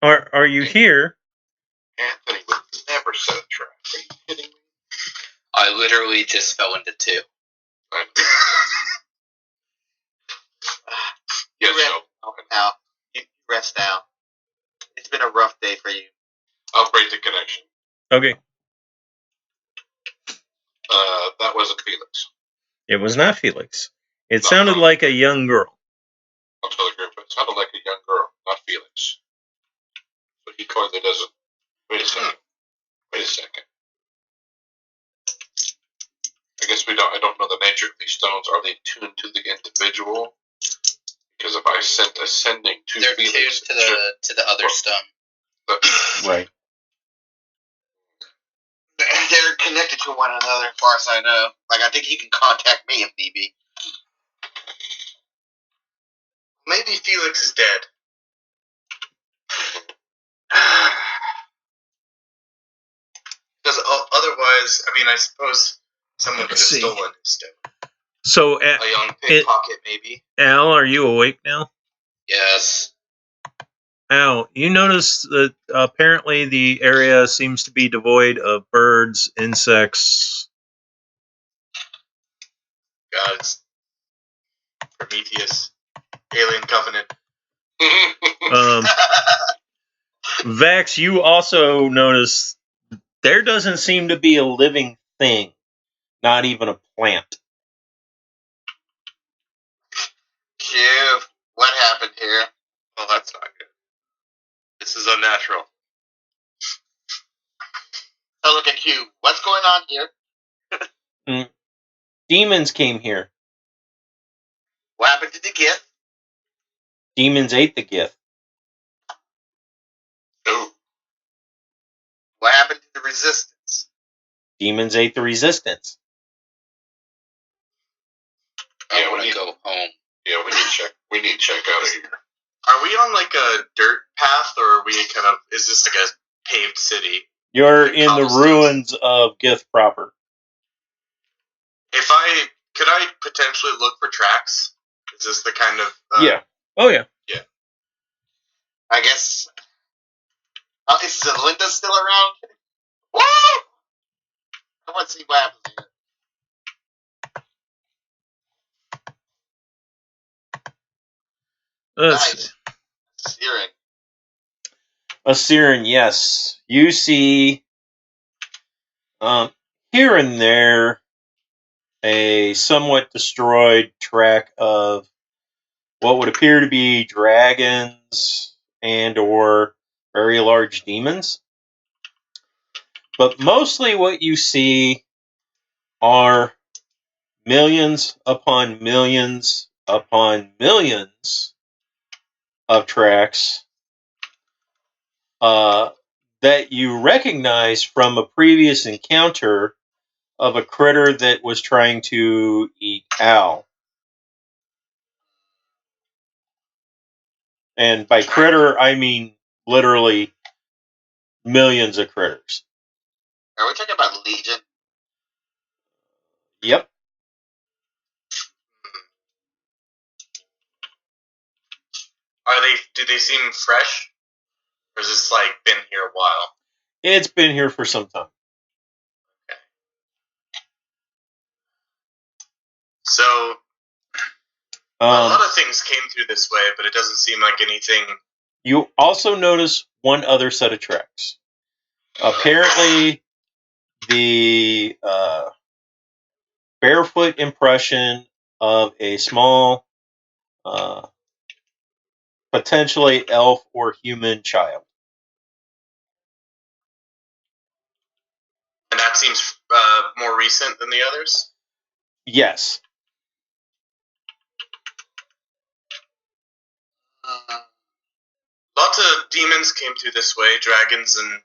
Are you here? Anthony would never set a trap. Are you kidding me? I literally just fell into 2. Yes, Now, you rest now. It's been a rough day for you. I'll break the connection. Okay. That wasn't Felix. It was not Felix. It sounded like a young girl. I'll tell the group it sounded like a young girl, not Felix. But he clearly doesn't. Wait a second. I guess I don't know the nature of these stones. Are they tuned to the individual? Because if I sent ascending to they're Felix, tuned to the other stone. Right. They're connected to one another, as far as I know. Like, I think he can contact me if need be. Maybe Felix is dead. Because otherwise, I mean, I suppose someone could have stolen his stone. So, A young pickpocket, maybe. Al, are you awake now? Yes. Al, you notice that apparently the area seems to be devoid of birds, insects. Gods. Prometheus. Alien Covenant. Vax, you also notice there doesn't seem to be a living thing, not even a plant. Q, what happened here? Well, that's not good. This is unnatural. Oh, look at Q. What's going on here? Demons came here. What happened to the gift? Demons ate the gift. No. What happened to the resistance? Demons ate the resistance. I want to go home. Yeah, we need to check out of here. Are we on like a dirt path, or are we kind of? Is this like a paved city? You're in the ruins of Gith proper. Could I potentially look for tracks? Is this the kind of? Yeah. Oh yeah. Yeah. I guess. Oh, is Linda still around? Woo! I want to see what happens here. Nice. Searing. A Siren, yes. You see here and there a somewhat destroyed track of what would appear to be dragons and or very large demons. But mostly what you see are millions upon millions upon millions of tracks that you recognize from a previous encounter of a critter that was trying to eat Al. And by critter, I mean literally millions of critters. Are we talking about Legion? Yep. Do they seem fresh? Or has this like been here a while? It's been here for some time. Okay. So, a lot of things came through this way, but it doesn't seem like anything. You also notice one other set of tracks. Apparently, the barefoot impression of a small, potentially elf or human child. And that seems more recent than the others? Yes. Lots of demons came through this way, dragons and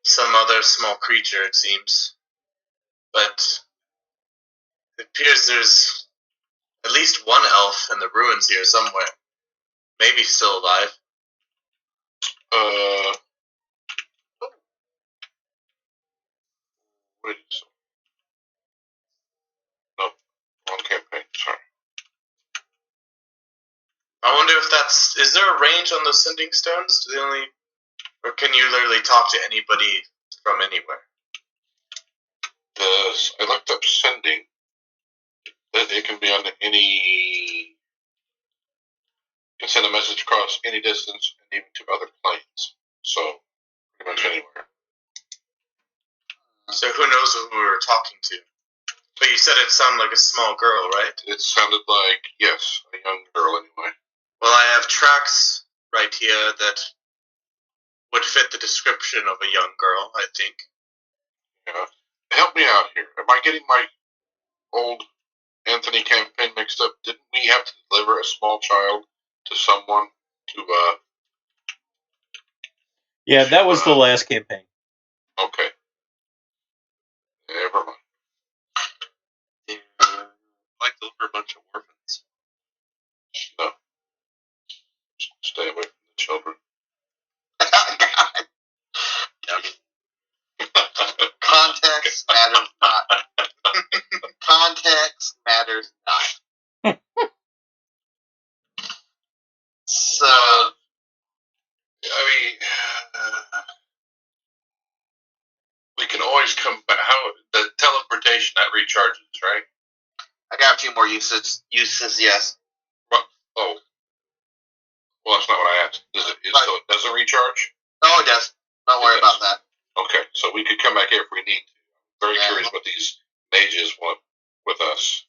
some other small creature, it seems. But it appears there's at least one elf in the ruins here somewhere. Maybe still alive. Wait a second. No, wrong campaign, sorry. I wonder if that's... Is there a range on those sending stones? Do they only... Or can you literally talk to anybody from anywhere? I looked up sending. It can be on any... You can send a message across any distance and even to other planes. So, pretty much anywhere. So who knows who we were talking to? But you said it sounded like a small girl, right? It sounded like, yes, a young girl anyway. Well, I have tracks right here that would fit the description of a young girl, I think. Yeah. Help me out here. Am I getting my old Anthony campaign mixed up? Didn't we have to deliver a small child to someone to, Yeah, that was the last campaign. Okay. Never mind. Like to look for a bunch of orphans. No. Just stay away from the children. God. Context matters not. Context matters not. So, I mean, we can always come back. How the teleportation that recharges, right? I got a few more uses, yes. Oh, well, that's not what I asked. So it doesn't recharge? No, it does. Don't worry about that. Okay, so we could come back here if we need to. I'm very curious what these mages want with us.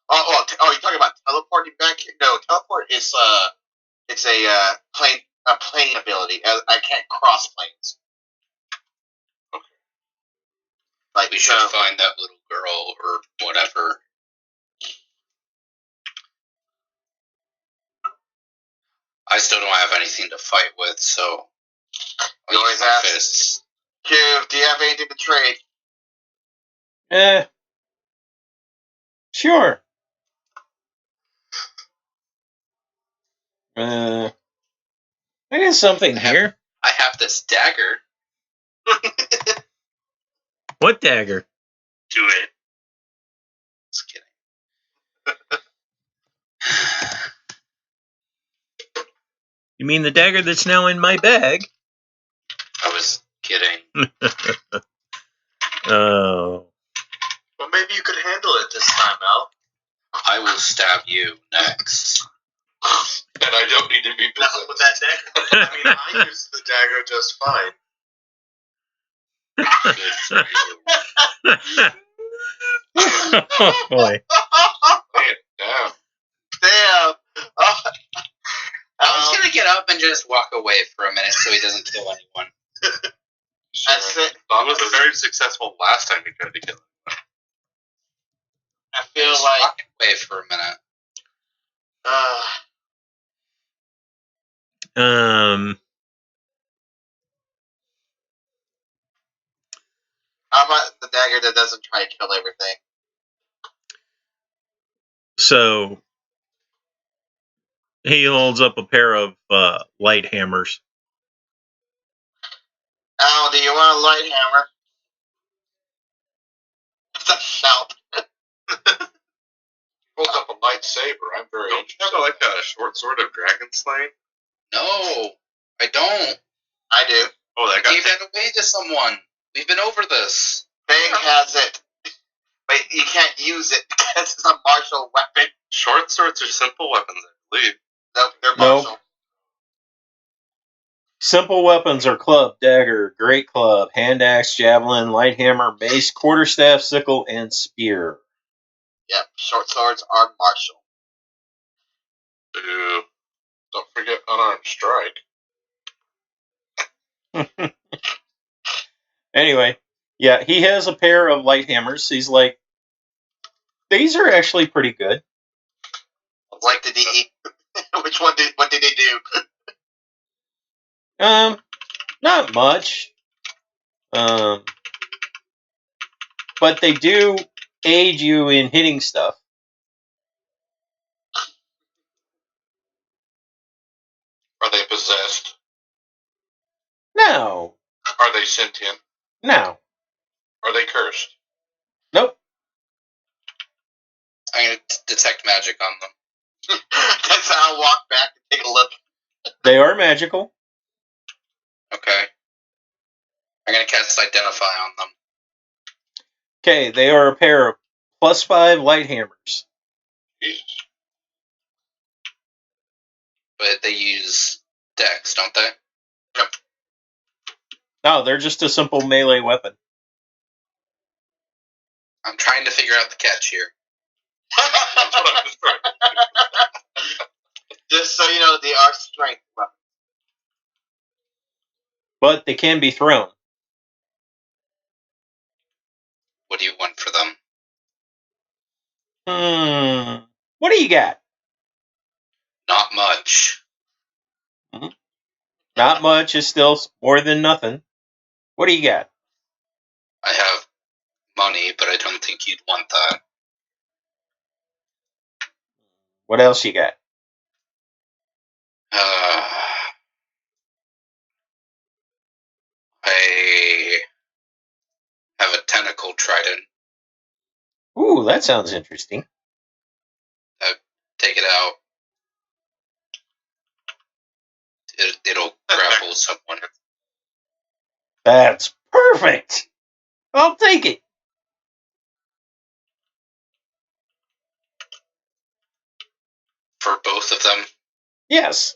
Oh, you're talking about teleporting back here? No, teleport is it's a plane ability. I can't cross planes. Okay. Like we should find that little girl or whatever. I still don't have anything to fight with, so you always ask. Fists. Kev, do you have anything to trade? Sure. I got something here. I have this dagger. What dagger? Do it. Just kidding. You mean the dagger that's now in my bag? I was kidding. Oh. Well, maybe you could handle it this time, Al. I will stab you next. And I don't need to be Not with that dagger. I mean, I use the dagger just fine. Good for you. Oh, boy. Damn. Damn. I was gonna get up and just walk away for a minute so he doesn't kill anyone. That's it. That was very successful last time he tried to kill him. I feel just like walk away for a minute. How about the dagger that doesn't try to kill everything? So he holds up a pair of light hammers. Al, do you want a light hammer? It's a shout. Holds up a lightsaber. I'm very interested. Don't you have like a short sword of dragon slaying? No, I don't. I do. Oh, I gave that away to someone. We've been over this. Bang has it. But you can't use it. This is a martial weapon. Short swords are simple weapons, I believe. Nope, they're No. martial. Simple weapons are club, dagger, great club, hand axe, javelin, light hammer, mace, quarterstaff, sickle, and spear. Yep, short swords are martial. Boo. Don't forget unarmed strike. Anyway, yeah, he has a pair of light hammers. He's like, these are actually pretty good. Like, did he? What did they do? Not much. But they do aid you in hitting stuff. Are they possessed? No. Are they sentient? No. Are they cursed? Nope. I'm going to detect magic on them. That's how I'll walk back and take a look. They are magical. Okay. I'm going to cast Identify on them. Okay, they are a pair of +5 light hammers. Jesus. But they use Dex, don't they? No, they're just a simple melee weapon. I'm trying to figure out the catch here. That's what I was trying to do. Just so you know, they are strength weapons. But they can be thrown. What do you want for them? What do you got? Not much. Not much is still more than nothing. What do you got? I have money, but I don't think you'd want that. What else you got? I have a tentacle trident. Ooh, that sounds interesting. Take it out. It'll grapple someone. That's perfect. I'll take it. For both of them. Yes.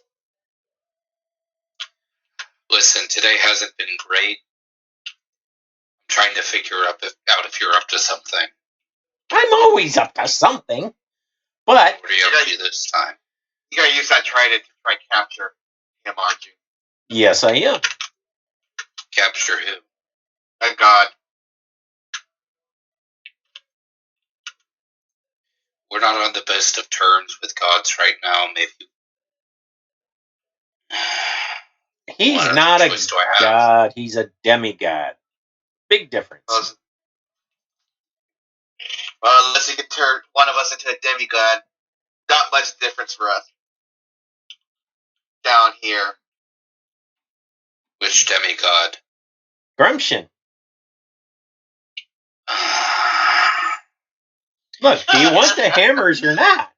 Listen, today hasn't been great. I'm trying to figure out if you're up to something. I'm always up to something. But What are you up to this time? You gotta use that trident to try to capture him, aren't you? yes, I am. Capture who? A god. We're not on the best of terms with gods right now. Maybe. He's What not a choice do I have? god. He's a demigod. Big difference. Well, unless you can turn one of us into a demigod, not much difference for us. Down here. Which demigod? Grumshin. Look, do you want the hammers or not?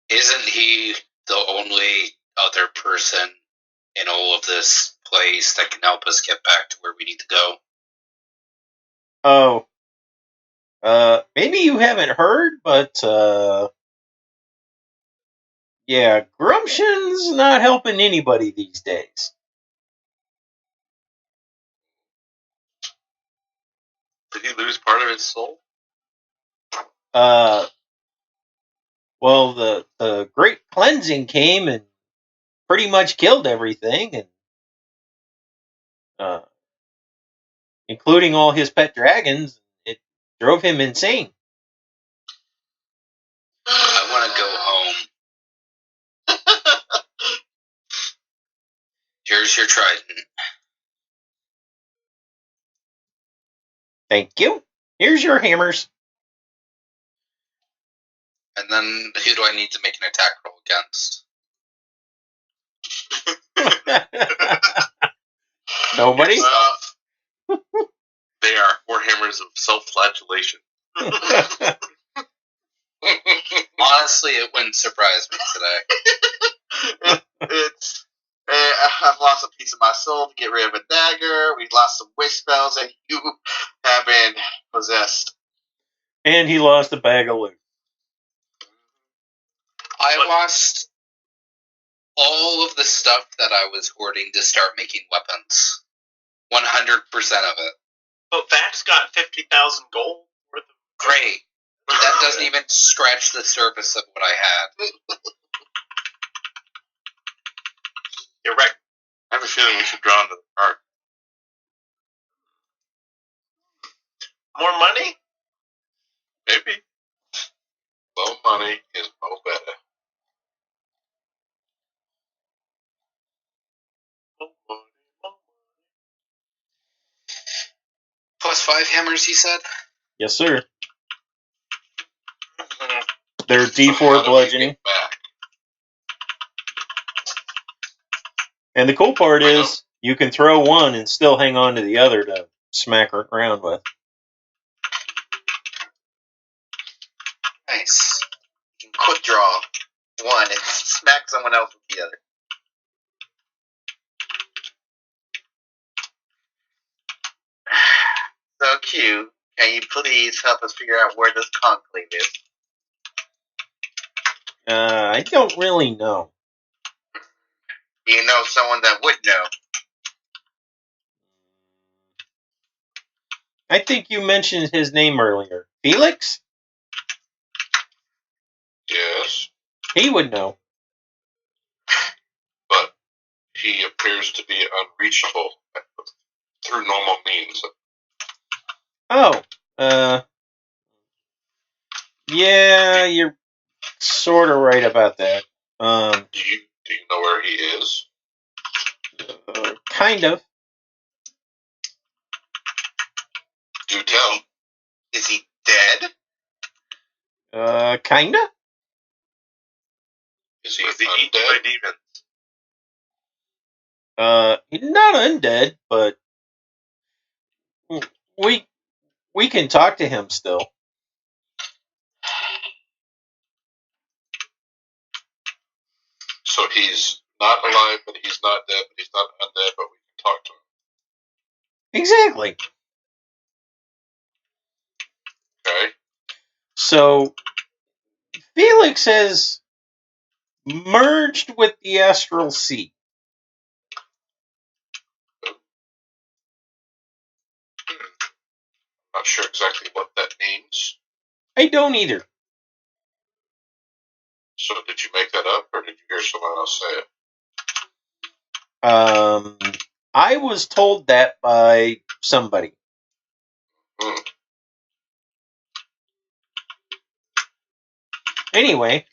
Isn't he the only other person in all of this place that can help us get back to where we need to go? Oh. Maybe you haven't heard, but, yeah, Grumshin's not helping anybody these days. Did he lose part of his soul? Well, the Great Cleansing came and pretty much killed everything, and including all his pet dragons. It drove him insane. I want to go home. Here's your trident. Thank you. Here's your hammers. And then who do I need to make an attack roll against? Nobody? They are warhammers of self-flagellation. Honestly, it wouldn't surprise me today. I've lost a piece of my soul to get rid of a dagger. We lost some wish spells, and you have been possessed. And he lost a bag of loot. I lost all of the stuff that I was hoarding to start making weapons. 100% of it. But Vax got 50,000 gold worth of. Great. That doesn't even scratch the surface of what I had. You're right. I have a feeling we should draw into the card. More money? Maybe. Low money is no better. +5 hammers, you said? Yes, sir. Mm-hmm. They're So how D4 do we bludgeoning. get back? And the cool part I know. is you can throw one and still hang on to the other to smack her around with. Nice. You can quick draw one and smack someone else with the other. So, Q, can you please help us figure out where this conclave is? I don't really know. Do you know someone that would know? I think you mentioned his name earlier. Felix? Yes, He would know. but he appears to be unreachable through normal means. Oh, yeah, you're sort of right about that. Do you know where he is? Kind of. Do tell. Is he dead? Kinda? Is he Was he eaten by undead? demons? He's not undead, but we can talk to him still. So he's not alive, but he's not dead, but he's not undead, but we can talk to him. Exactly. Okay? So, Felix has merged with the Astral Sea. Not sure exactly what that means. I don't either. So did you make that up, or did you hear someone else say it? I was told that by somebody. Anyway,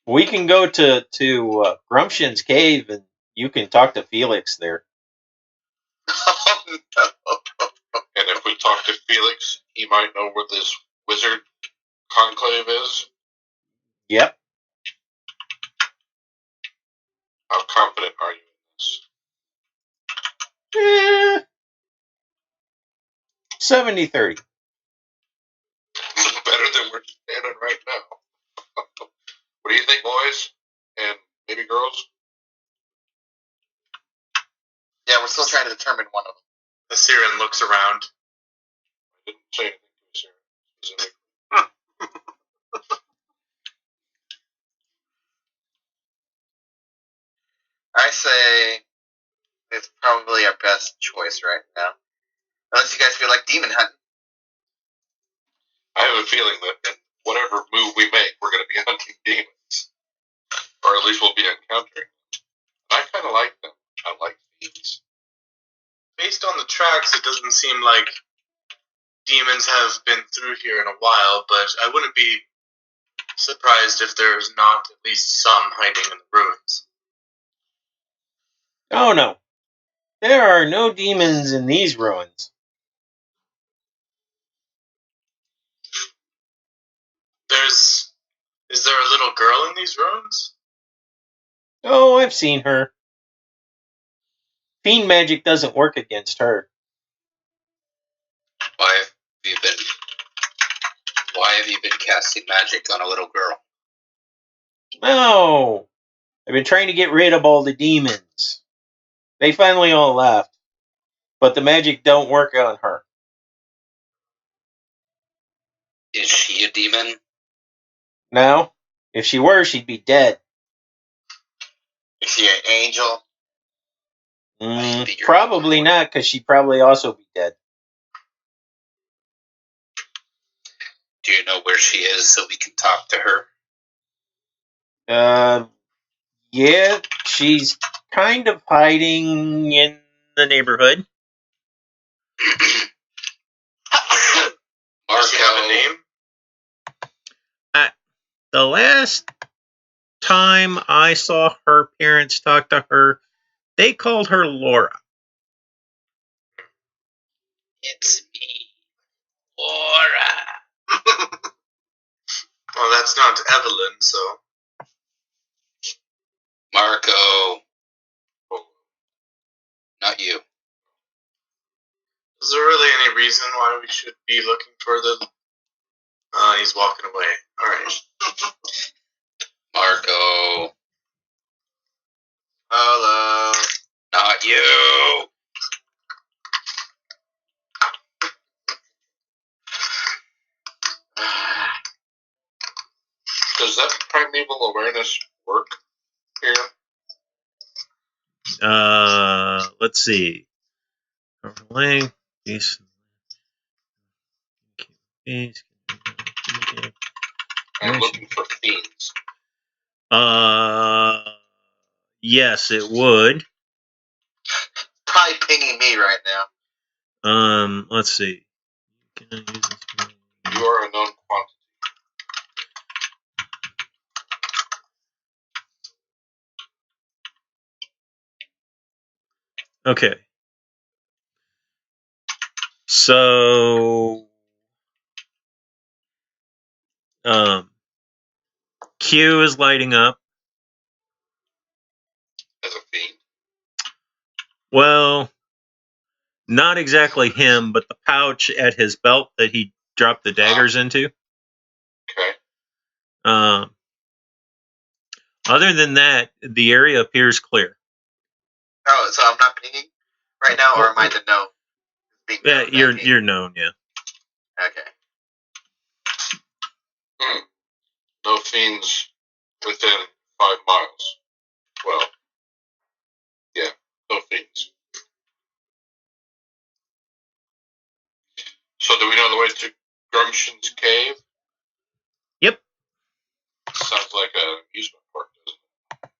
we can go to Grumption's cave and you can talk to Felix there. Oh, no. And if we talk to Felix, he might know where this wizard conclave is? Yep. How confident are you in this? 70-30. It's better than we're standing right now. What do you think, boys? And maybe girls? Yeah, we're still trying to determine one of them. The Siren looks around. I didn't say anything to Sarah specifically. I say it's probably our best choice right now. Unless you guys feel like demon hunting. I have a feeling that in whatever move we make, we're going to be hunting demons. Or at least we'll be encountering them. And I kind of like them. I like these. Based on the tracks, it doesn't seem like demons have been through here in a while, but I wouldn't be surprised if there's not at least some hiding in the ruins. Oh no. There are no demons in these ruins. Is there a little girl in these ruins? Oh, I've seen her. Fiend magic doesn't work against her. Why have you been casting magic on a little girl? No. I've been trying to get rid of all the demons. They finally all left. But the magic don't work on her. Is she a demon? No. If she were, she'd be dead. Is she an angel? Probably not, because she'd probably also be dead. Do you know where she is so we can talk to her? Yeah, she's kind of hiding in the neighborhood. Does she have a name? The last time I saw her parents talk to her, they called her Laura. It's me, Laura. Well, that's not Evelyn, so. Marco. Not you. Is there really any reason why we should be looking for the... he's walking away. Alright. Marco. Hello. Not you. Does that primeval awareness work here? Let's see. Link. I'm looking for fiends. Yes, it would. Probably pinging me right now. Let's see. Can I use this? You are a known quantity. Okay. So, Q is lighting up. As a fiend? Well, not exactly him, but the pouch at his belt that he dropped the daggers into. Okay. Other than that, the area appears clear. Oh, so I'm not pinging right now, or am I the known? Yeah, you're known, yeah. Okay. No fiends within 5 miles. Well, yeah, no fiends. So do we know the way to Grumshin's cave? Yep. Sounds like an amusement park, doesn't it?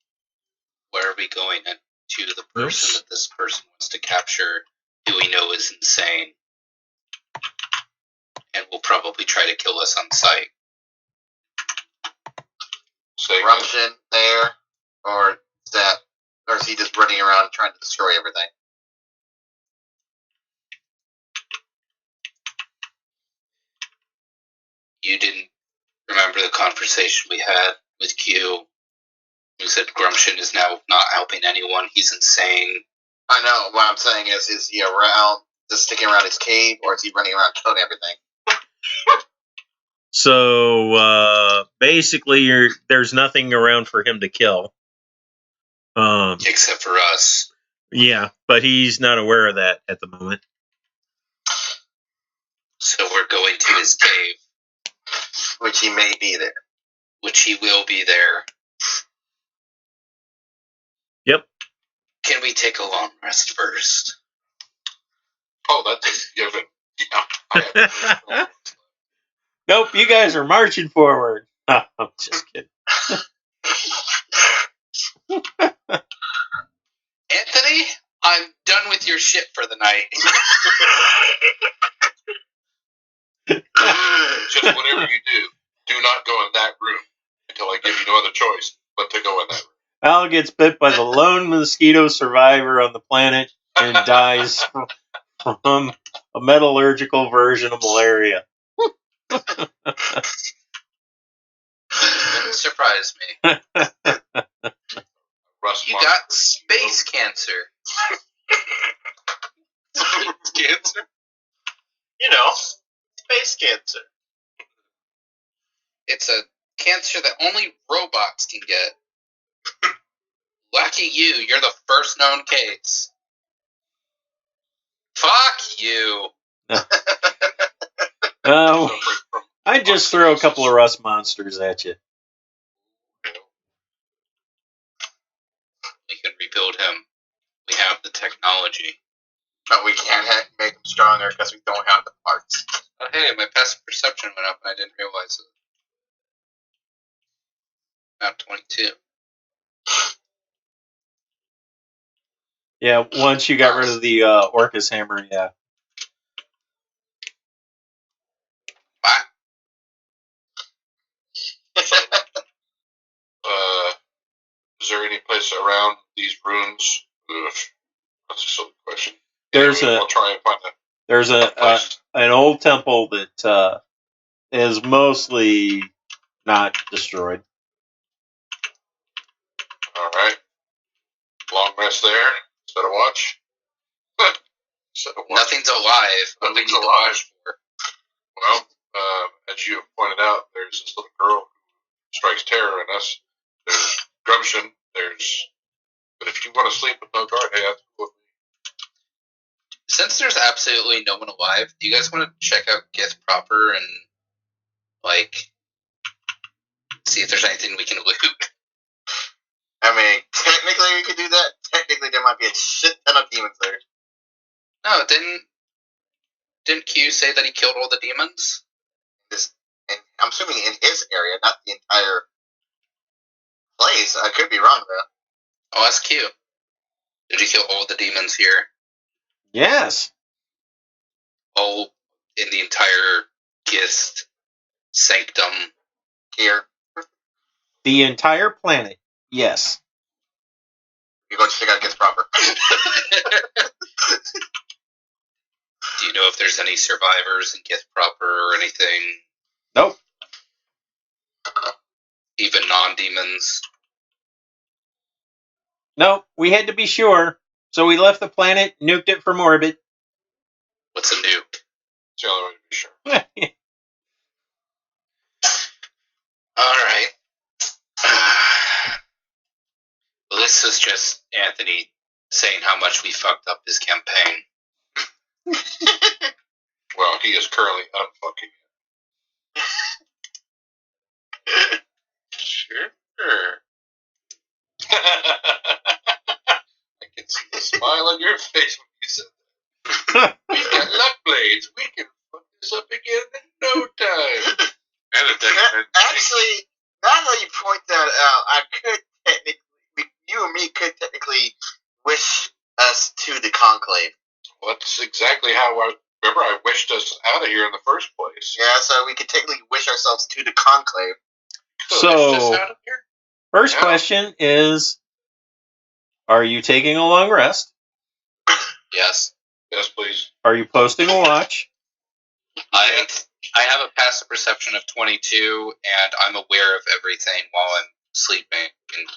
Where are we going? And to the person that this person wants to capture, who we know is insane, and will probably try to kill us on sight. Grumshin there, or is he just running around trying to destroy everything? You didn't remember the conversation we had with Q, who said Grumshin is now not helping anyone. He's insane. I know. What I'm saying is he around, just sticking around his cave, or is he running around killing everything? So basically, there's nothing around for him to kill. Except for us. Yeah, but he's not aware of that at the moment. So we're going to his cave. Which he may be there. Which he will be there. Yep. Can we take a long rest first? Oh, that's a given. Yeah. Nope, you guys are marching forward. I'm just kidding. Anthony, I'm done with your shit for the night. Just whatever you do not go in that room until I give you no other choice but to go in that room. Al gets bit by the lone mosquito survivor on the planet and dies from a metallurgical version of malaria. Wouldn't surprise me. You got space cancer. Space cancer? You know, space cancer. It's a cancer that only robots can get. Lucky you, you're the first known case. Fuck you. So from I'd just throw a couple of rust monsters at you. We can rebuild him. We have the technology. But we can't make them stronger because we don't have the parts. Oh, hey, my passive perception went up and I didn't realize it. About 22. Yeah, once you got rid of the Orcus hammer, yeah. Is there any place around these ruins? Ugh, that's a silly question. I'll try and find that. There's an old temple that is mostly not destroyed. All right. Long rest there. Set a watch. Set a watch. Nothing's alive. Nothing's alive. Well, as you have pointed out, there's this little girl who strikes terror in us. There's Grumshin. But if you want to sleep with no guard, hey, that's cool with me. Since there's absolutely no one alive, do you guys want to check out Gith proper and, see if there's anything we can loot? I mean, technically we could do that. Technically, there might be a shit ton of demons there. No, didn't Q say that he killed all the demons? And I'm assuming in his area, not the entire place. I could be wrong though. Oh, ask Q. Did you kill all the demons here? Yes. All in the entire Gith sanctum here? The entire planet, yes. You're going to check out Gith proper. Do you know if there's any survivors in Gith proper or anything? Nope. Even non-demons? Nope, we had to be sure. So we left the planet, nuked it from orbit. What's a nuke? It's the only way to be sure. Alright. Well, this was just Anthony saying how much we fucked up his campaign. Well, he is currently unfucking it. Sure. I can see the smile on your face when you said that. We've got luck blades. We can fuck this up again in no time. Actually, now that you point that out, I could technically, you and me could technically wish us to the conclave. Well, that's exactly how I wished us out of here in the first place. Yeah, so we could technically wish ourselves to the conclave. So, first question is, are you taking a long rest? Yes. Yes, please. Are you posting a watch? I have a passive perception of 22, and I'm aware of everything while I'm sleeping. And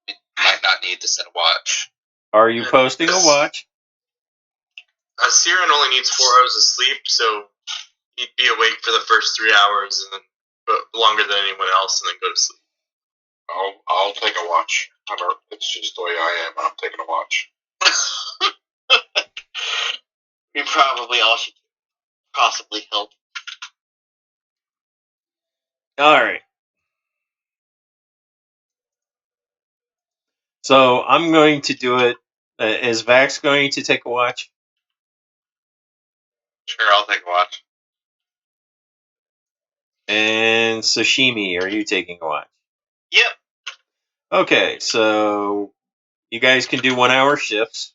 we might not need to set a watch. Are you posting a watch? Siren only needs 4 hours of sleep, so he'd be awake for the first 3 hours, and then longer than anyone else, and then go to sleep. I'll take a watch. It's just the way I am. I'm taking a watch. We probably all should possibly help. All right. So I'm going to do it. Is Vax going to take a watch? Sure, I'll take a watch. And Sashimi, are you taking a watch? Yep. Okay, so you guys can do 1 hour shifts.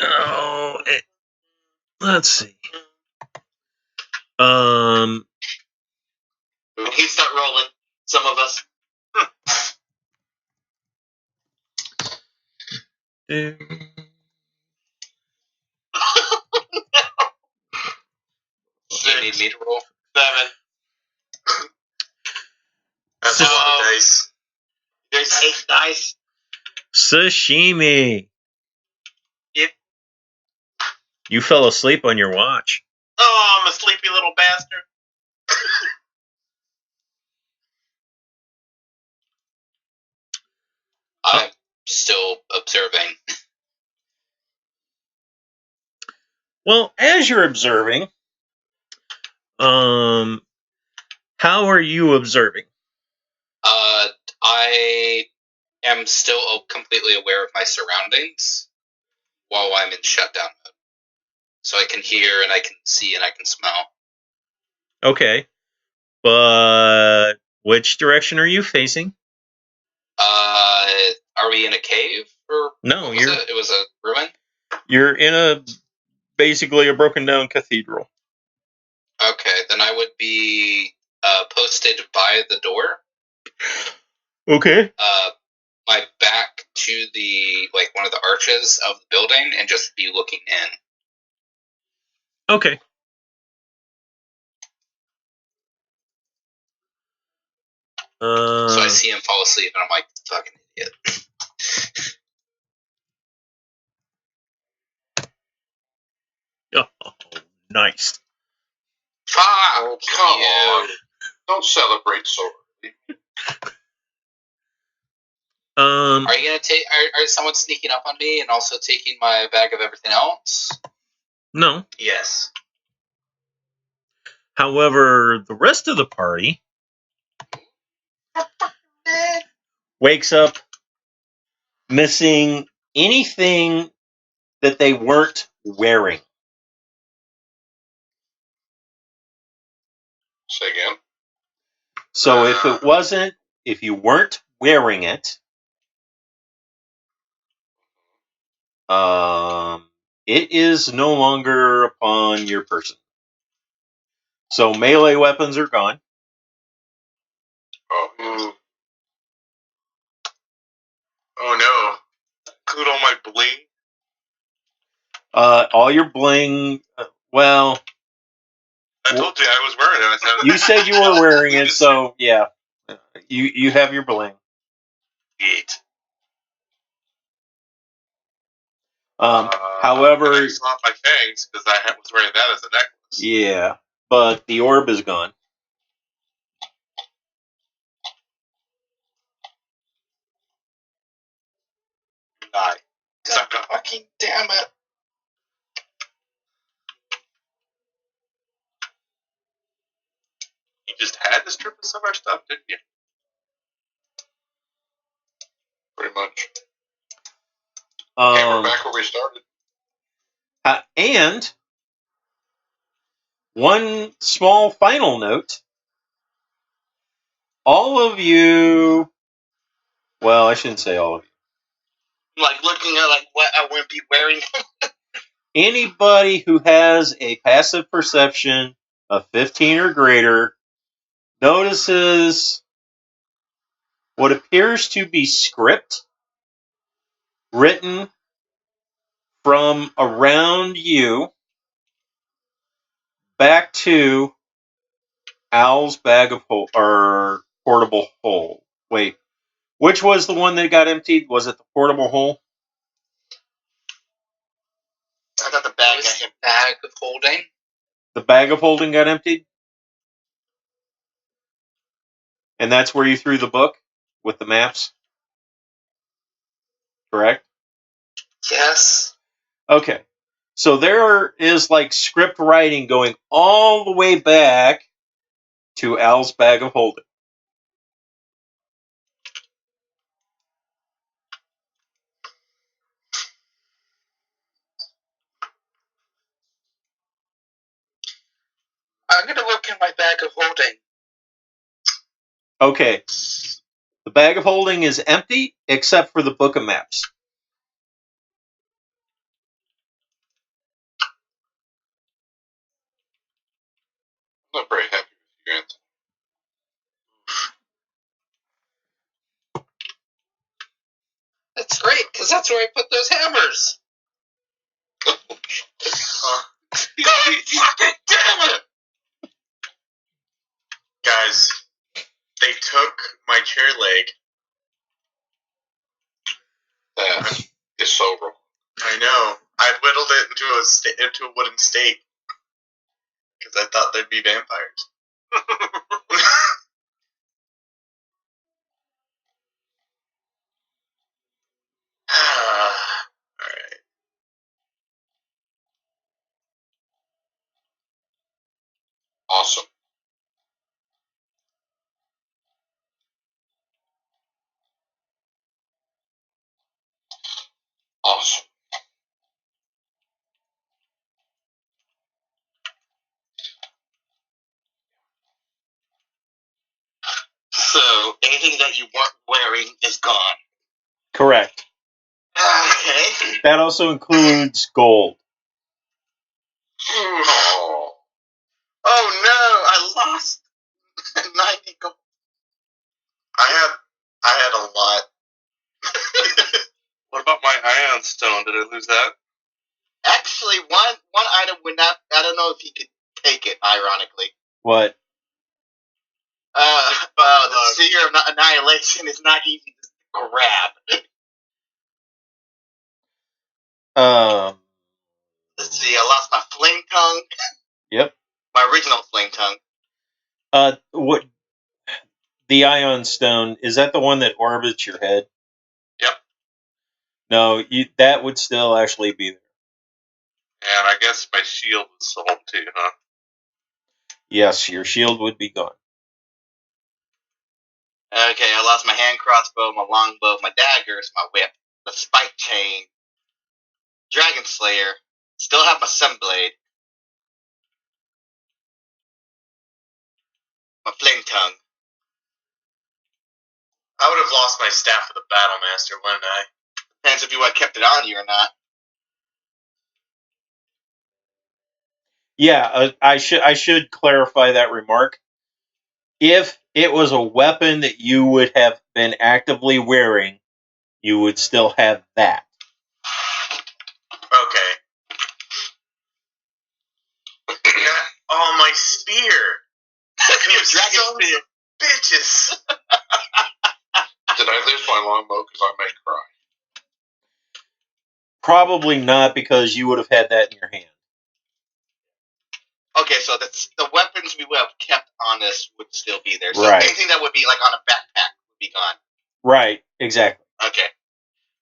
Oh, let's see. And he'd start rolling. Some of us. You need me to roll? 7. That's a lot of dice. There's 8 dice. Sashimi. Yep. You fell asleep on your watch. Oh, I'm a sleepy little bastard. I'm still observing. Well, as you're observing, how are you observing? I am still completely aware of my surroundings while I'm in shutdown mode. So I can hear and I can see and I can smell. Okay. But which direction are you facing? Are we in a cave? Or No, it was a ruin? You're in basically a broken down cathedral. Okay, then I would be posted by the door. Okay. My back to the one of the arches of the building and just be looking in. Okay. So I see him fall asleep and I'm like, fucking idiot. Oh, nice. Fuck Oh, come you. on. Don't celebrate so early. Are you gonna take? Are someone sneaking up on me and also taking my bag of everything else? No. Yes. However, the rest of the party wakes up missing anything that they weren't wearing. Say again. So if you weren't wearing it, it is no longer upon your person. So melee weapons are gone. Oh, yes. Oh no. Include all my bling. All your bling. Well, I told you I was wearing it. I said, you said you were wearing it, so yeah. You have your bling. Eat. However, I saw my fangs because I was wearing that as a necklace. yeah, but the orb is gone. Die. God fucking damn it. You just had to strip us of our stuff, didn't you? Pretty much. Yeah, we're back where we started. And one small final note. All of you, well, I shouldn't say all of you. Like looking at what I wouldn't be wearing. Anybody who has a passive perception of 15 or greater notices what appears to be script written from around you back to Al's bag of or portable hole. Wait, which was the one that got emptied? Was it the portable hole? I thought the bag Bag of holding. The bag of holding got emptied? And that's where you threw the book with the maps? Correct? Yes. Okay. So there is script writing going all the way back to Al's bag of holding. I'm gonna look in my bag of holding. Okay. The bag of holding is empty except for the book of maps. I'm not very happy with you, Anthony. That's great, because that's where I put those hammers. God fucking damn it! Guys, they took my chair leg. That is so wrong. I know. I whittled it into a wooden stake because I thought there'd be vampires. Alright. anything that you weren't wearing is gone. Correct. Okay. That also includes gold. Oh. Oh no, I lost 90 gold. I had a lot. What about my ion stone? Did I lose that? Actually, one item would not. I don't know if he could take it. Ironically, What? the Seer of Annihilation is not easy to grab. Let's see. I lost my flame tongue. Yep. My original flame tongue. What? The ion stone, is that the one that orbits your head? Yep. No, that would still actually be there. And I guess my shield was sold too, huh? Yes, your shield would be gone. Okay, I lost my hand crossbow, my longbow, my daggers, my whip, the spike chain, dragon slayer. Still have my sunblade, my flame tongue. I would have lost my staff of the battle master, wouldn't I? Depends if you would have kept it on you or not. Yeah, I should clarify that remark. If it was a weapon that you would have been actively wearing, you would still have that. Okay. Oh, my spear! You Dragon sons spear. of bitches! Did I lose my longbow because I may cry? Probably not, because you would have had that in your hand. Okay, so the weapons we would have kept on us would still be there. So Right. anything that would be like on a backpack would be gone. Right, exactly. Okay.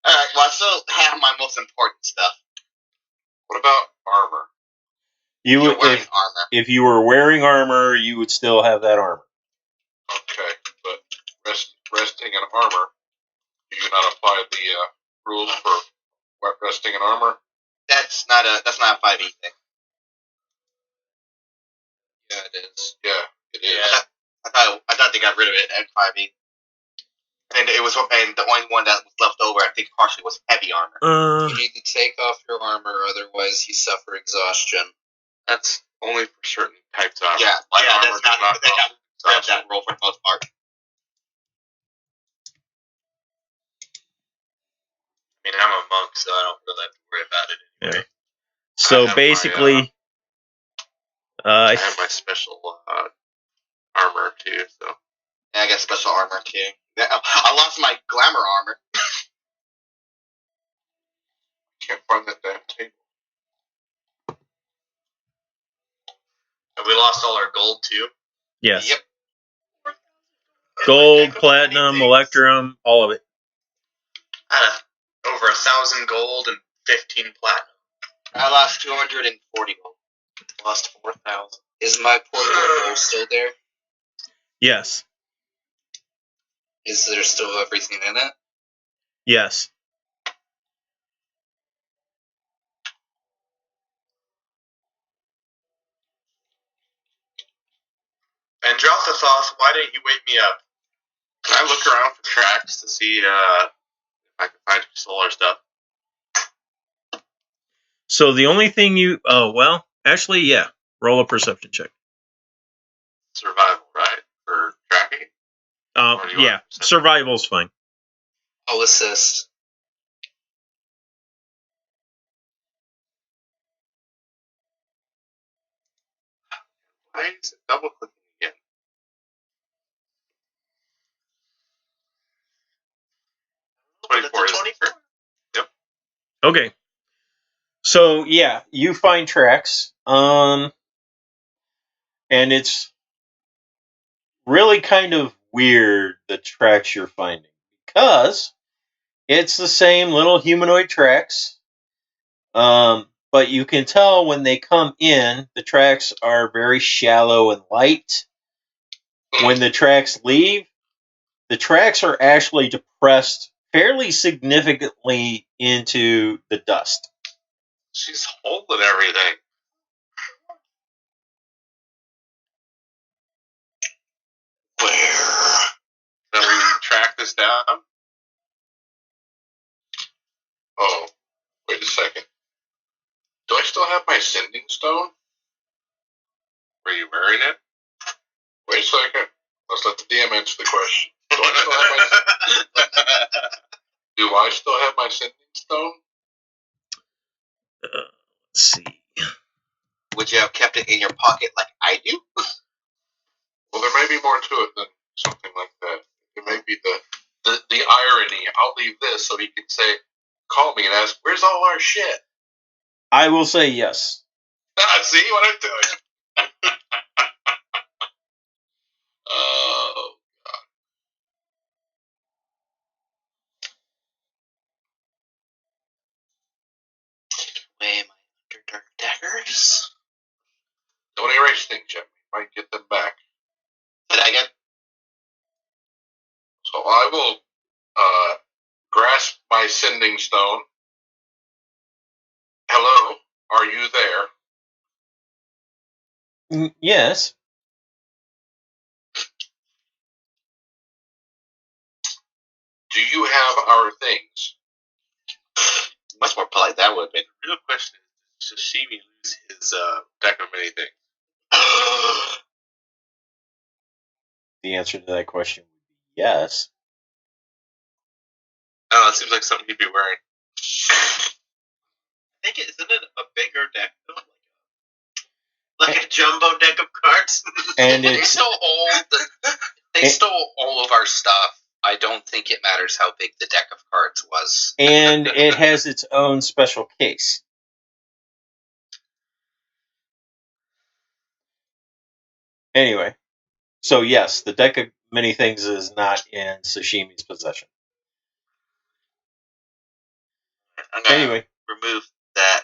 Alright, well I still have my most important stuff. What about armor? You You're would, wearing armor. if you were wearing armor, you would still have that armor. Okay, but resting in armor, do you not apply the rules for resting in armor? That's not a 5e thing. Yeah, it is. Yeah, it is. Yeah. I thought they got rid of it at 5e. And the only one that was left over, I think, partially was heavy armor. You need to take off your armor, otherwise you suffer exhaustion. That's only for certain types of armor. Yeah, Light yeah, armor that's not. does They got rid of exhaustion. that rule for the most part. I mean, I'm a monk, so I don't really have to worry about it anyway. So I have basically, I have my special armor too, so. Yeah, I got special armor too. I lost my glamour armor. Can't find that damn table. And we lost all our gold, too. yes. Yep. Gold, platinum, electrum, all of it. I had over 1,000 gold and 15 platinum. I lost 240 gold. Lost 4,000. Is my portable bowl still there? Yes. Is there still everything in it? Yes. And Jothathoth, why didn't you wake me up? Can I look around for tracks to see if I can find solar stuff? So the only thing you... Oh, well, actually, yeah. Roll a perception check. Survival, right? For tracking? Or do you Yeah. want perception? Survival's fine. I'll assist. Why is it double clicking again? That's 24 a is 24. Okay. So, yeah, you find tracks. And it's really kind of weird, the tracks you're finding. Because it's the same little humanoid tracks. But you can tell when they come in, the tracks are very shallow and light. When the tracks leave, the tracks are actually depressed fairly significantly into the dust. She's holding everything. Where? That down. Oh, wait a second. Do I still have my sending stone? Were you wearing it? Wait a second. Let's let the DM answer the question. Do I still have my sending stone? Let's see. Would you have kept it in your pocket like I do? Well, there may be more to it than something like that. It may be the irony. I'll leave this so he can say, call me and ask, where's all our shit? I will say yes. See what I'm doing? Oh. Weigh my underdark daggers. Don't erase things yet. We might get them back. Did I get? So I will grasp my sending stone. Hello, are you there? Yes. Do you have our things? Much more polite that would have been. The real question is, does Sashimi lose his deck of many things? The answer to that question would be yes. Oh, it seems like something he'd be wearing. I think isn't it a bigger deck though? Like a jumbo deck of cards? And They it's stole all of our stuff. I don't think it matters how big the deck of cards was. and it has its own special case. Anyway, so yes, the deck of many things is not in Sashimi's possession. I'm gonna Anyway, remove that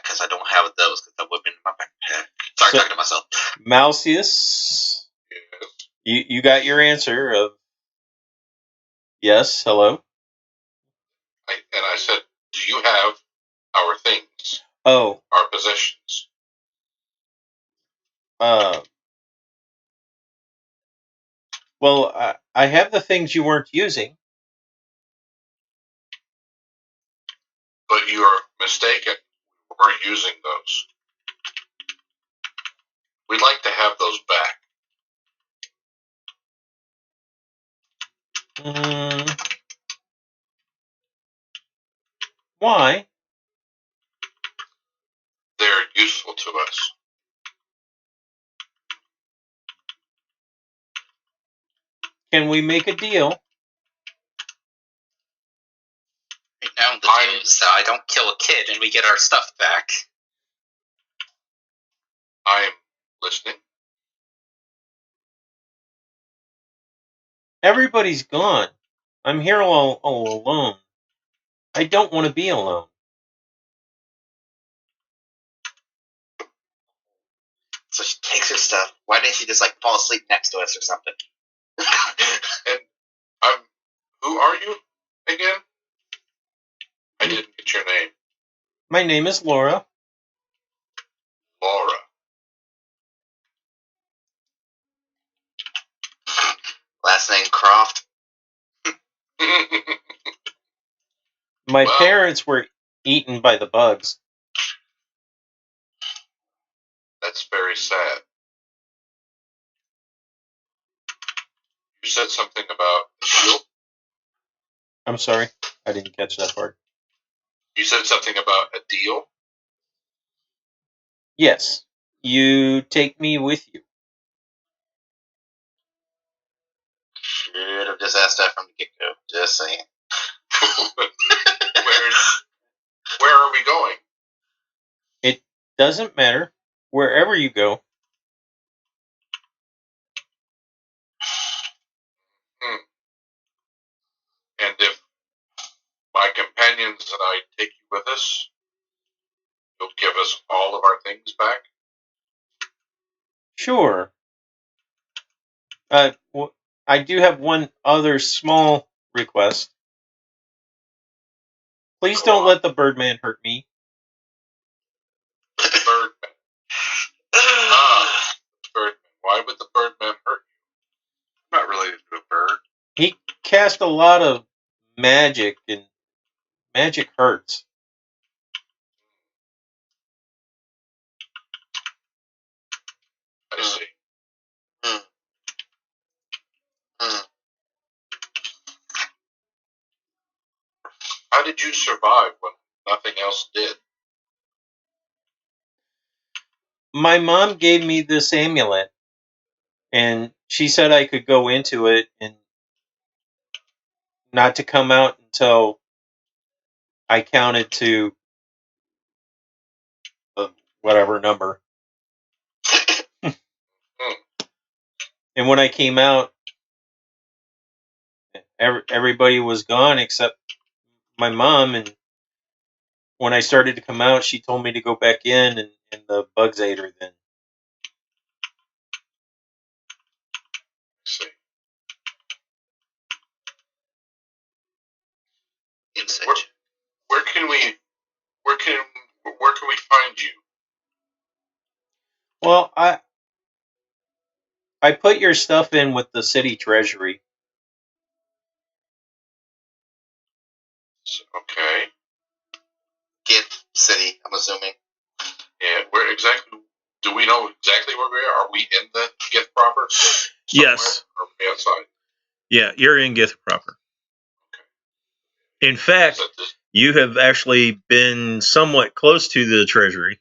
because I don't have those because that would have been in my backpack. Sorry, So- talking to myself. Malcius, Yes. you got your answer of yes. Hello. I said, do you have our things? Oh, Our possessions? well, I have the things you weren't using. But you are mistaken. We're using those. We'd like to have those back. Why? They're useful to us. Can we make a deal? Right now, the deal is that I don't kill a kid and we get our stuff back. I'm listening. Everybody's gone. I'm here all alone. I don't want to be alone. So she takes her stuff. Why didn't she just like fall asleep next to us or something? And who are you again? I didn't get your name. My name is Laura. Laura. Last name Croft. My Well- parents were eaten by the bugs. That's very sad. You said something about a deal. I'm sorry, I didn't catch that part. You said something about a deal. Yes, you take me with you. Should have just asked that from the get-go. Just saying. Where are we going? It doesn't matter. Wherever you go. And if my companions and I take you with us, you'll give us all of our things back? Sure. I do have one other small request. Please Go don't on. let the Birdman hurt me. Birdman. Birdman. Why would the Birdman hurt I'm not related to a bird. He cast a lot of magic, and magic hurts. I see. How did you survive when nothing else did? My mom gave me this amulet, and she said I could go into it and not to come out until I counted to whatever number. And when I came out, everybody was gone except my mom. And when I started to come out, she told me to go back in, and the bugs ate her then. See. Where can we find you? Well, I put your stuff in with the city treasury. Okay. Gift City, I'm assuming. Yeah, where exactly? Do we know exactly where we are? Are we in the gift proper? Yes. Or are we outside? Yeah, you're in Gith proper. Okay. In fact, you have actually been somewhat close to the treasury.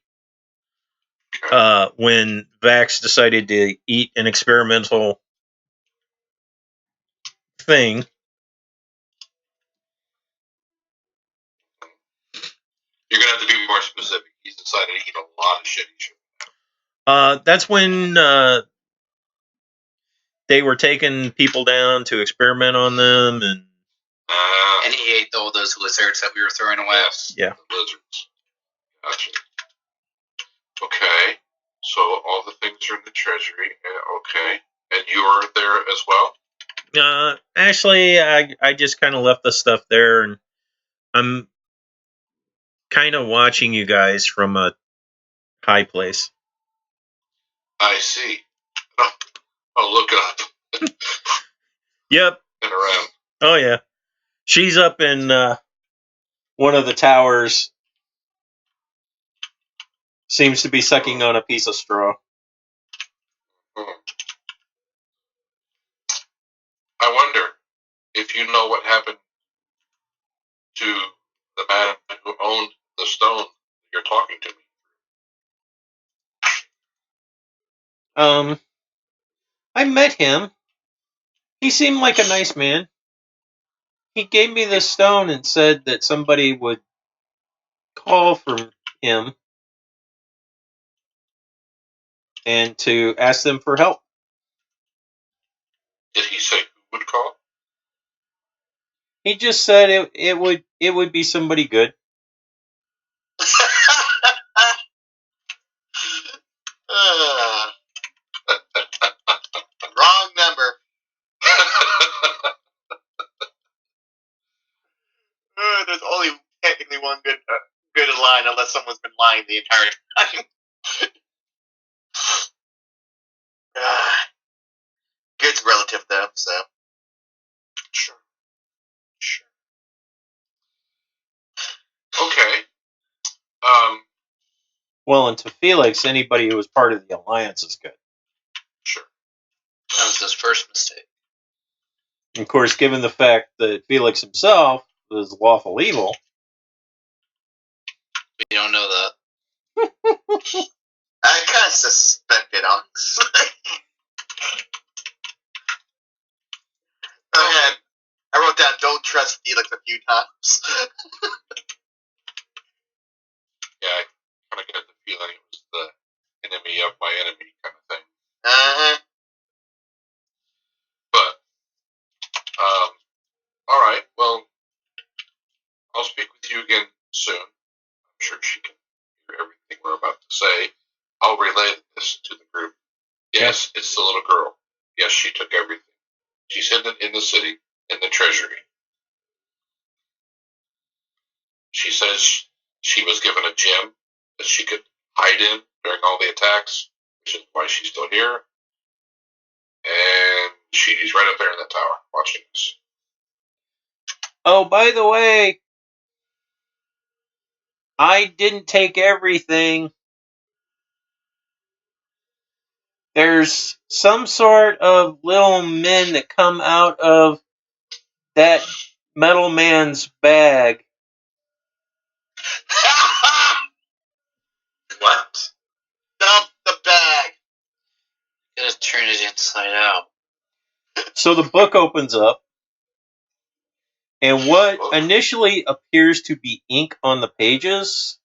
Okay. When Vax decided to eat an experimental thing. You're going to have to be more specific. He's decided to eat a lot of shit. That's when they were taking people down to experiment on them, and he ate all those lizards that we were throwing away. Yeah. The lizards. Gotcha. Okay. So all the things are in the treasury. Okay. And you're there as well? Actually, I just kind of left the stuff there, and I'm kind of watching you guys from a high place. I see. I'll look up. Yep. And around. Oh, yeah. She's up in one of the towers. Seems to be sucking on a piece of straw. I wonder if you know what happened to the man who owned the stone you're talking to me. I met him. He seemed like a nice man. He gave me this stone and said that somebody would call for him and to ask them for help. Did he say who would call? He just said it would be somebody good. Wrong number. There's only technically one good line, unless someone's been lying the entire time. Good's relative, though, so. Sure. Okay. Well, and to Felix, anybody who was part of the Alliance is good. Sure. That was his first mistake. Of course, given the fact that Felix himself was lawful evil. We don't know that. I kind of suspected, honestly. Okay. I wrote down, don't trust Felix a few times. Yeah, I kind of get the feeling it was the enemy of my enemy kind of thing. Uh-huh. But, all right, well, I'll speak with you again soon. I'm sure she can hear everything we're about to say. I'll relay this to the group. Yes, it's the little girl. Yes, she took everything. She's hidden in the city, in the treasury. She says she was given a gem that she could hide in during all the attacks, which is why she's still here. And she's right up there in the tower watching us. Oh, by the way, I didn't take everything. There's some sort of little men that come out of that metal man's bag. What? Dump the bag. Gonna turn it inside out. So the book opens up, and what initially appears to be ink on the pages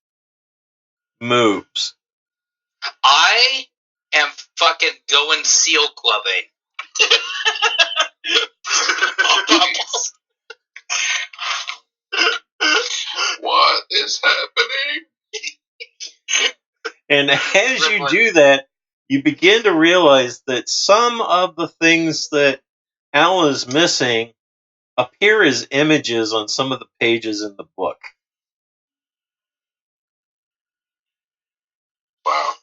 moves. I am fucking going seal clubbing. What is happening? And as you do that, you begin to realize that some of the things that Al is missing appear as images on some of the pages in the book. Wow.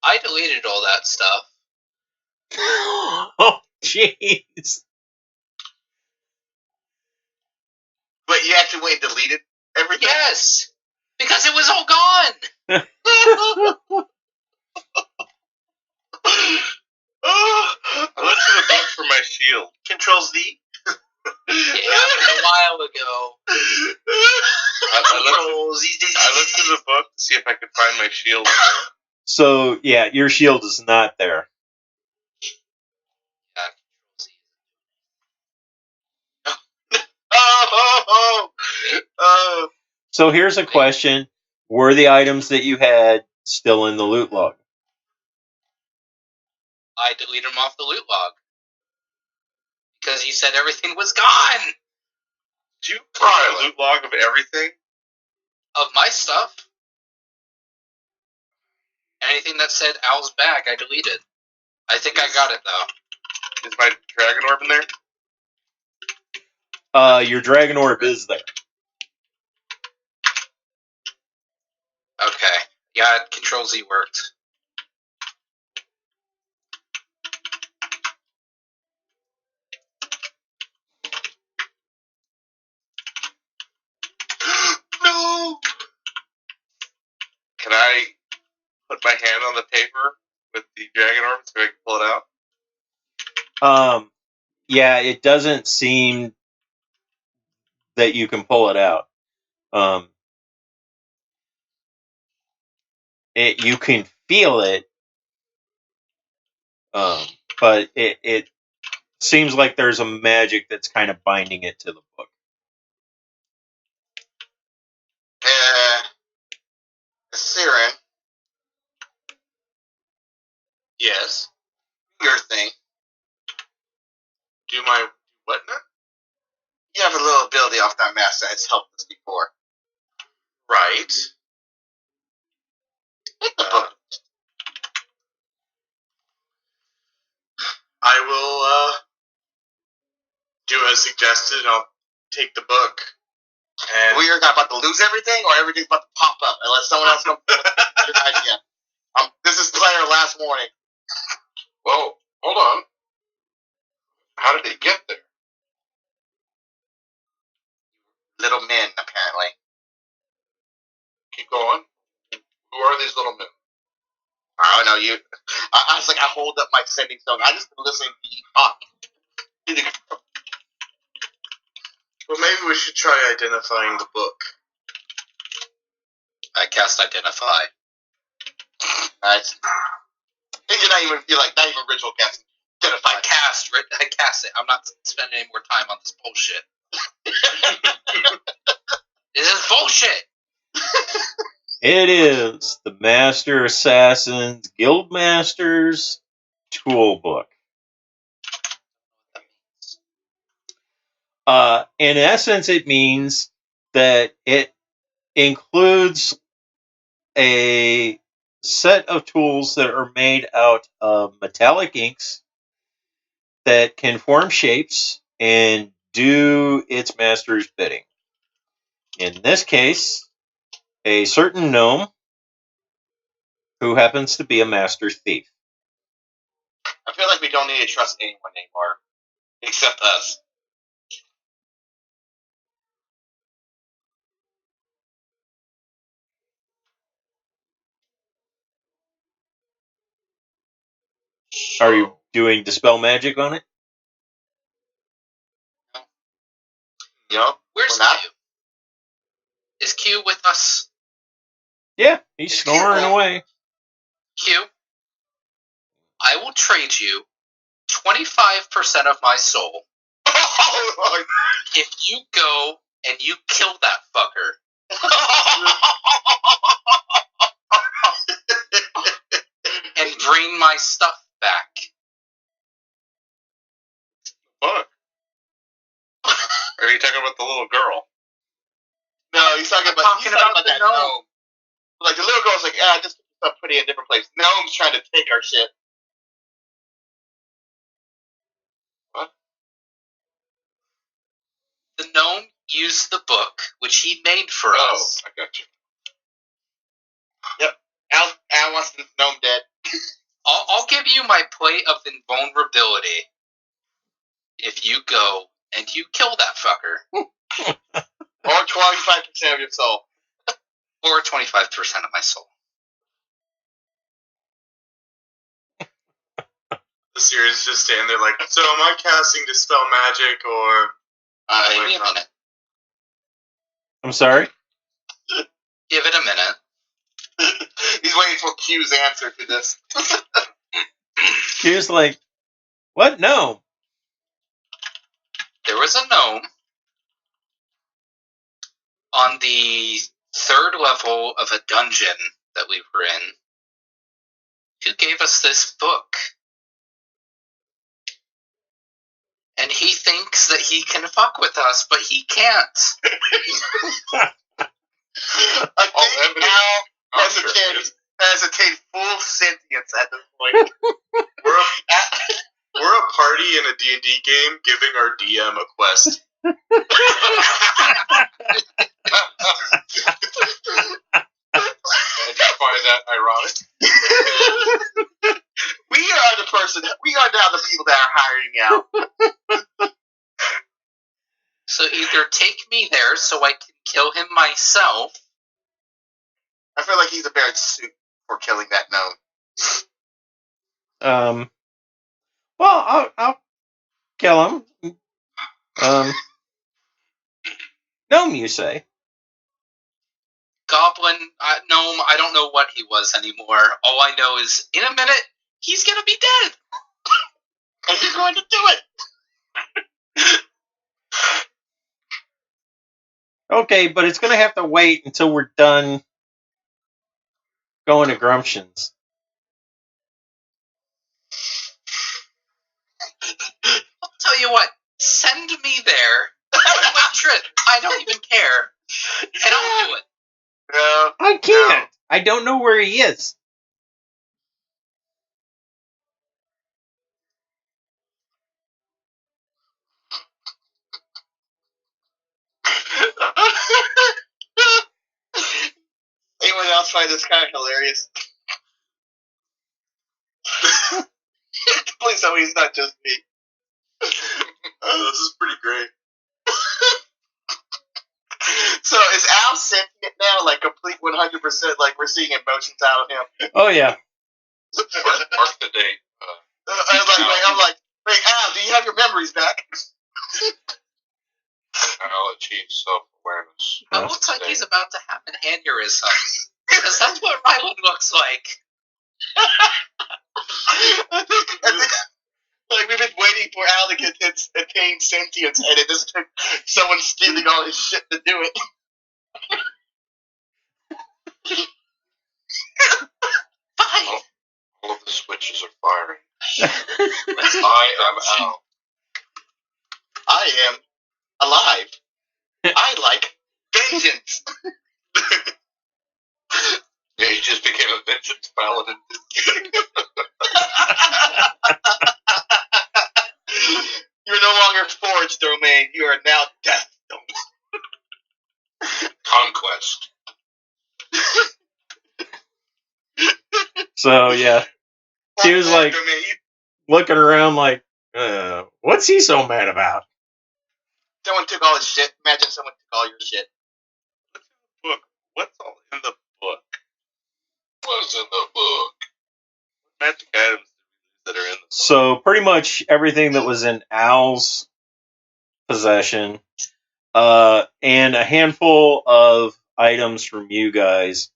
I deleted all that stuff. Oh, jeez. But you actually went and deleted everything? Yes, because it was all gone. I looked in the book for my shield. Control Z. Yeah, a while ago. I looked in the book to see if I could find my shield. So, yeah, your shield is not there. So here's a question. Were the items that you had still in the loot log? I deleted them off the loot log. Because he said everything was gone. Do you keep a loot log of everything? Of my stuff. Anything that said Al's bag, I deleted. I think I got it, though. Is my dragon orb in there? Your dragon orb is there. Okay. Yeah, Control Z worked. No! Can I put my hand on the paper with the dragon orb so I can pull it out? Yeah, it doesn't seem that you can pull it out. You can feel it, but it seems like there's a magic that's kind of binding it to the book. Siren. Yes. Your thing. Do my what now? You have a little ability off that mask that has helped us before. Right. Hit the book. I will do as suggested, and I'll take the book. And We are about to lose everything, or everything's about to pop up unless someone else comes up with a good idea. This is player last warning. Well, hold on. How did it get there? Little men, apparently. Keep going. Who are these little men? I don't know, you. I was like, I hold up my sending stone. I just been listening to you talk. well, maybe we should try identifying the book. I cast Identify. Nice. And you're not even ritual casting. Identify. I cast it. I'm not spending any more time on this bullshit. This is bullshit! It is the Master Assassin's Guildmaster's Toolbook. In essence, it means that it includes a set of tools that are made out of metallic inks that can form shapes and do its master's bidding. In this case, a certain gnome who happens to be a master thief. I feel like we don't need to trust anyone anymore. Except us. Are you doing Dispel Magic on it? Yup. Where's We're not. Q? Is Q with us? Yeah, he's It's snoring cute. away. Q, I will trade you 25% of my soul if you go and you kill that fucker and bring my stuff back. Fuck. Are you talking about the little girl? No, he's talking I'm about talking about the that gnome. gnome. Like the little girl's like, just put it in a different place. Gnome's trying to take our shit. The gnome used the book, which he made for us. I got you. Al wants the gnome dead. I'll give you my plate of invulnerability if you go and you kill that fucker. Or 25% of your soul. Or 25% of my soul. The series just standing there like, so am I casting Dispel Magic or... Give me a minute. I'm sorry? Give it a minute. He's waiting for Q's answer to this. Q's like, what? No. There was a gnome on the 3rd level of a dungeon that we were in who gave us this book. And he thinks that he can fuck with us, but he can't. I think Al has attained full sentience at this point. We're a party in a D&D game giving our DM a quest. And you find that ironic? We are now the people that are hiring Al. So either take me there so I can kill him myself. I feel like he's a better suit for killing that gnome. Well, I'll kill him. Gnome, you say? Goblin, gnome, I don't know what he was anymore. All I know is, in a minute, he's gonna be dead. And you're going to do it. Okay, but it's going to have to wait until we're done going to Grumptions. I'll tell you what, send me there. One-way trip. I don't even care. And I'll do it. No. I can't. I don't know where he is. Anyone else find this kind of hilarious? Please tell me it's not just me. This is pretty great. So is Al sentient now, like complete 100%, like we're seeing emotions out of him? Oh, yeah. Mark the date. I'm like, wait, Al, do you have your memories back? I'll achieve self-awareness. It looks like he's about to have an aneurysm. Because that's what Ryland looks like. I think, like, we've been waiting for Al to attain sentience, and it just took someone stealing all his shit to do it. Fine. All of the switches are firing. I am Al. I am alive. I like vengeance. Yeah, he just became a vengeance paladin. You're no longer Forge Domain. You are now Death Domain. Conquest. So, yeah. She was like looking around like, what's he so mad about? Someone took all his shit. Imagine someone took all your shit. Book. What's all in the book? What's in the book? Magic items that are in the So pretty much everything that was in Al's possession, and a handful of items from you guys.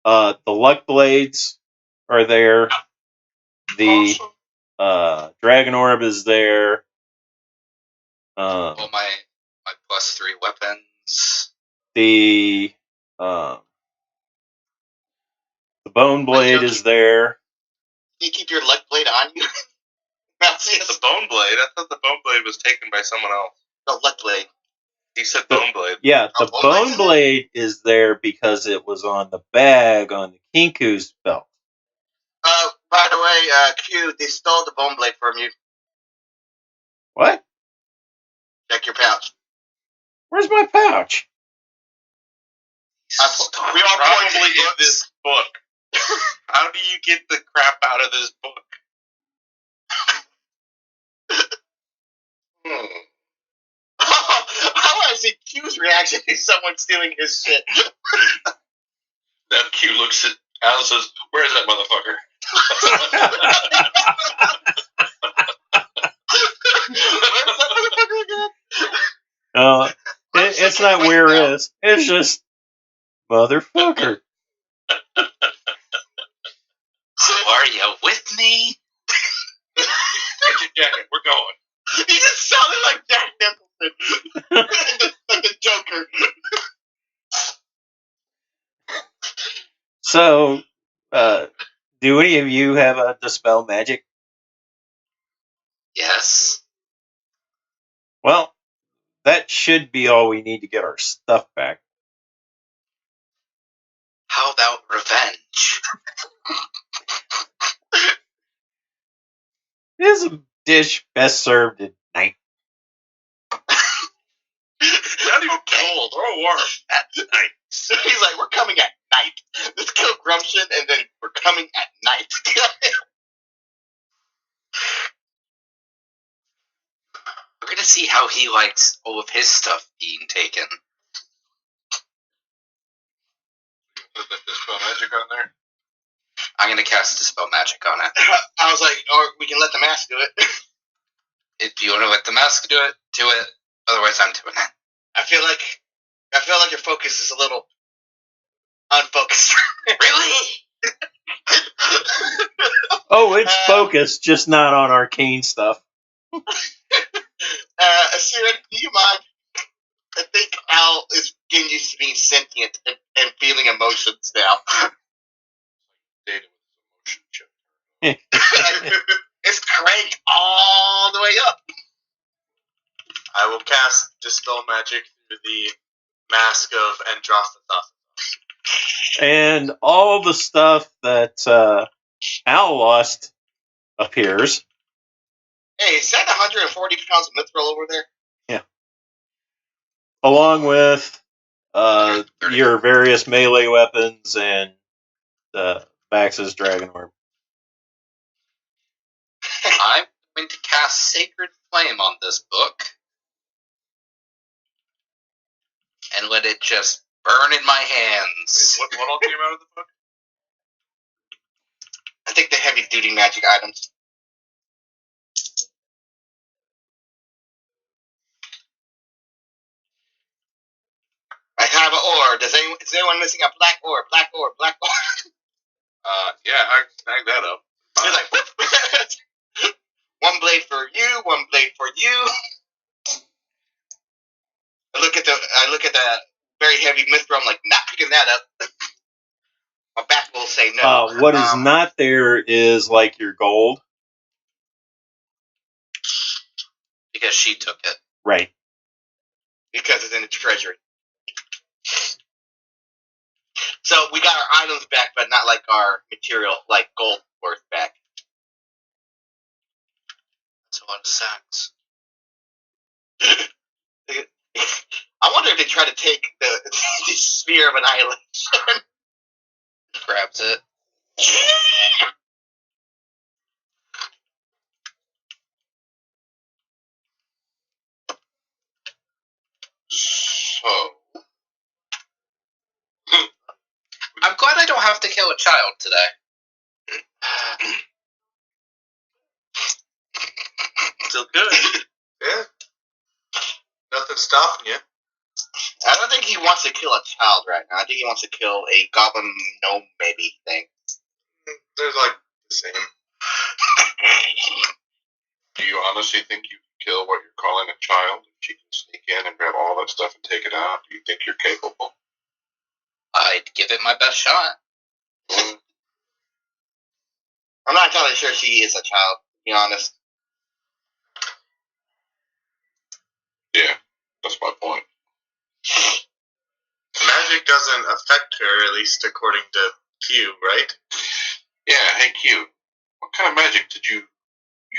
The luck blades are there. The dragon orb is there. All my +3 weapons. The bone blade is there. You keep your luck blade on you? Malcius. The bone blade? I thought the bone blade was taken by someone else. The luck blade. He said bone blade. Yeah, the Oh, bone blade is there because it was on the bag on the Kinku's belt. By the way, Q, they stole the bone blade from you. What? Check your pouch. Where's my pouch? We all Probably in this book. How do you get the crap out of this book? I want to see Q's reaction to someone stealing his shit. Then Q looks at Al and says, "Where's that motherfucker?" Where's that motherfucker again? It's not where it is. It's just motherfucker. Are you with me? Get your jacket. We're going. He just sounded like Jack Nicholson. Like the Joker. So, do any of you have a dispel magic? Yes. Well, that should be all we need to get our stuff back. How about revenge? This is a dish best served at night. Not even cold or warm. At night. So he's like, we're coming at night. Let's kill Grumption, and then we're coming at night. We're gonna see how he likes all of his stuff being taken. Put that dispel magic on there. I'm gonna cast Dispel Magic on it. I was like, or we can let the mask do it. If you want to let the mask do it, do it. Otherwise, I'm doing it. I feel like your focus is a little unfocused. Really? Oh, it's focused, just not on arcane stuff. Asira, do you mind? I think Al is getting used to being sentient and feeling emotions now. Data with emotion chip. It's cranked all the way up. I will cast Dispel Magic through the mask of Androstatos. And all the stuff that Al lost appears. Hey, is that 140 pounds of mithril over there? Yeah. Along with your various melee weapons and Bax's Dragon Orb. I'm going to cast Sacred Flame on this book and let it just burn in my hands. What all came out of the book? I think the heavy duty magic items. I have an ore. Is anyone missing a black ore? Black ore, black ore. Yeah, I snagged that up. He's like, whoop. One blade for you, one blade for you. I look at the very heavy mithril. I'm like, not picking that up. My back will say no. What is not there is like your gold. Because she took it. Right. Because it's in the treasury. So we got our items back, but not like our material, like gold worth back. That's a lot of sacks. I wonder if they try to take the sphere of annihilation. Grabs it. So, I'm glad I don't have to kill a child today. still could. Yeah. Nothing's stopping you. I don't think he wants to kill a child right now. I think he wants to kill a goblin gnome maybe thing. They're like the same. Do you honestly think you can kill what you're calling a child? If she can sneak in and grab all that stuff and take it out, do you think you're capable? I'd give it my best shot. Mm, I'm not entirely sure she is a child, to be honest. yeah, that's my point. Magic doesn't affect her, at least according to Q, right? Yeah, hey Q, what kind of magic did you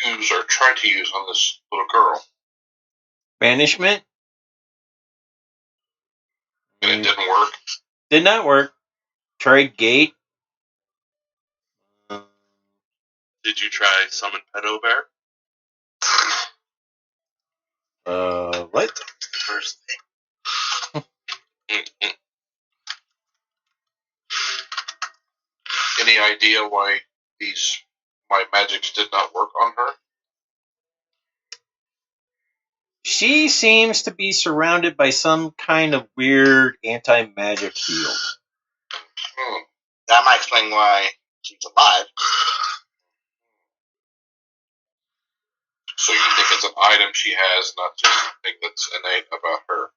use or try to use on this little girl? Banishment? And it didn't work? Did not work. Tried gate. Did you try summon Pedo Bear? What? The first thing. Any idea why my magics did not work on her? She seems to be surrounded by some kind of weird anti-magic field. That might explain why she's alive. So you think it's an item she has, not just something that's innate about her?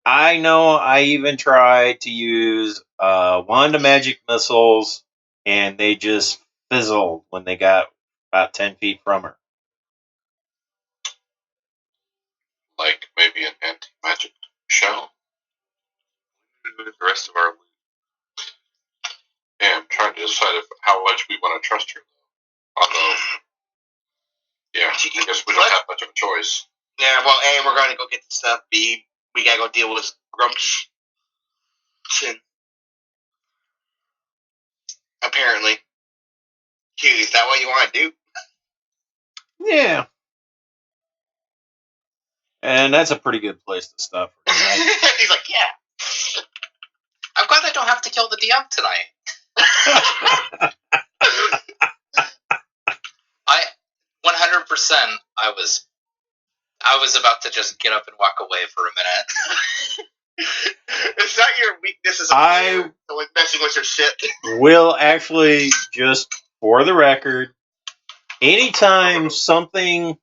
I know I even tried to use wand of magic missiles, and they just fizzled when they got about 10 feet from her. Like maybe an anti-magic shell? The rest of our loot. Yeah, I'm trying to decide how much we want to trust her. Although, yeah, I guess we don't have much of a choice. Yeah, well, A, we're going to go get the stuff. B, we got to go deal with this grumps. Apparently. Q, is that what you want to do? Yeah. And that's a pretty good place to stop for tonight. He's like, yeah. I'm glad I don't have to kill the DM tonight. I 100%. I was about to just get up and walk away for a minute. Is that your weakness as a player? Like messing with your shit? Will actually, just for the record, anytime something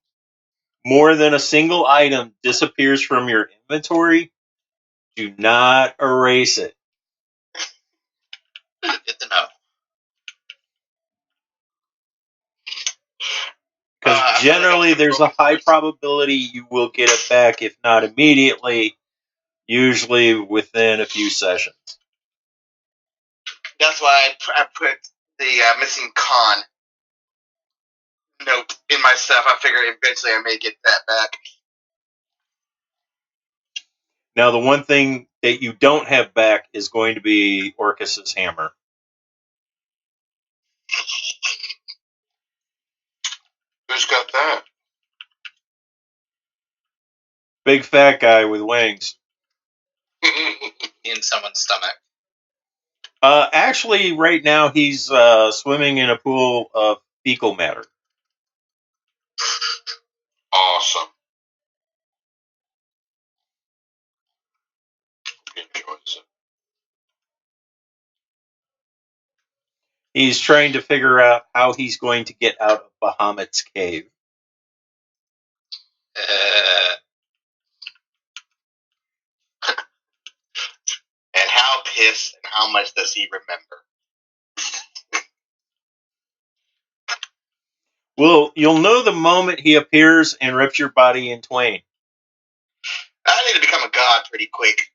more than a single item disappears from your inventory, do not erase it. Good to know. Because generally there's a high probability you will get it back, if not immediately, usually within a few sessions. That's why I put the missing con note in my stuff. I figure eventually I may get that back. Now, the one thing that you don't have back is going to be Orcus's hammer. Who's got that? Big fat guy with wings. In someone's stomach. Actually, right now he's swimming in a pool of fecal matter. Awesome. He enjoys it. He's trying to figure out how he's going to get out of Bahamut's cave. And how pissed and how much does he remember? Well, you'll know the moment he appears and rips your body in twain. I need to become a god pretty quick.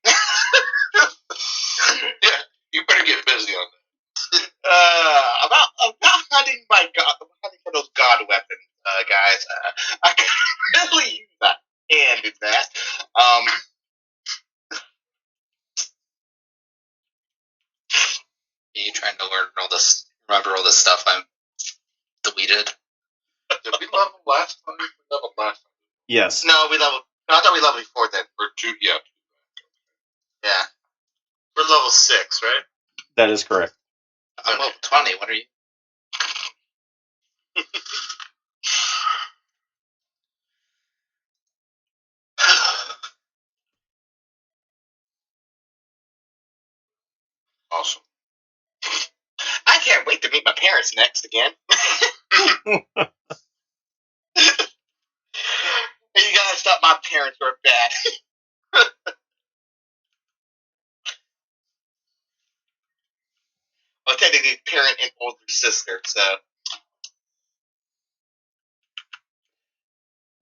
Yeah, you better get busy on that. About hunting hunting for those god weapons, guys. I can really use that hand in that. Are you trying to remember all this stuff I've deleted? Did we level last time? We leveled last time. Yes. No, we leveled. No, I thought we leveled before then. Or two, yeah. Yeah. We're level 6, right? That is correct. I'm level 20. What are you? Awesome. I can't wait to meet my parents next again. You guys thought my parents were bad. Well, technically, parent and older sister, so.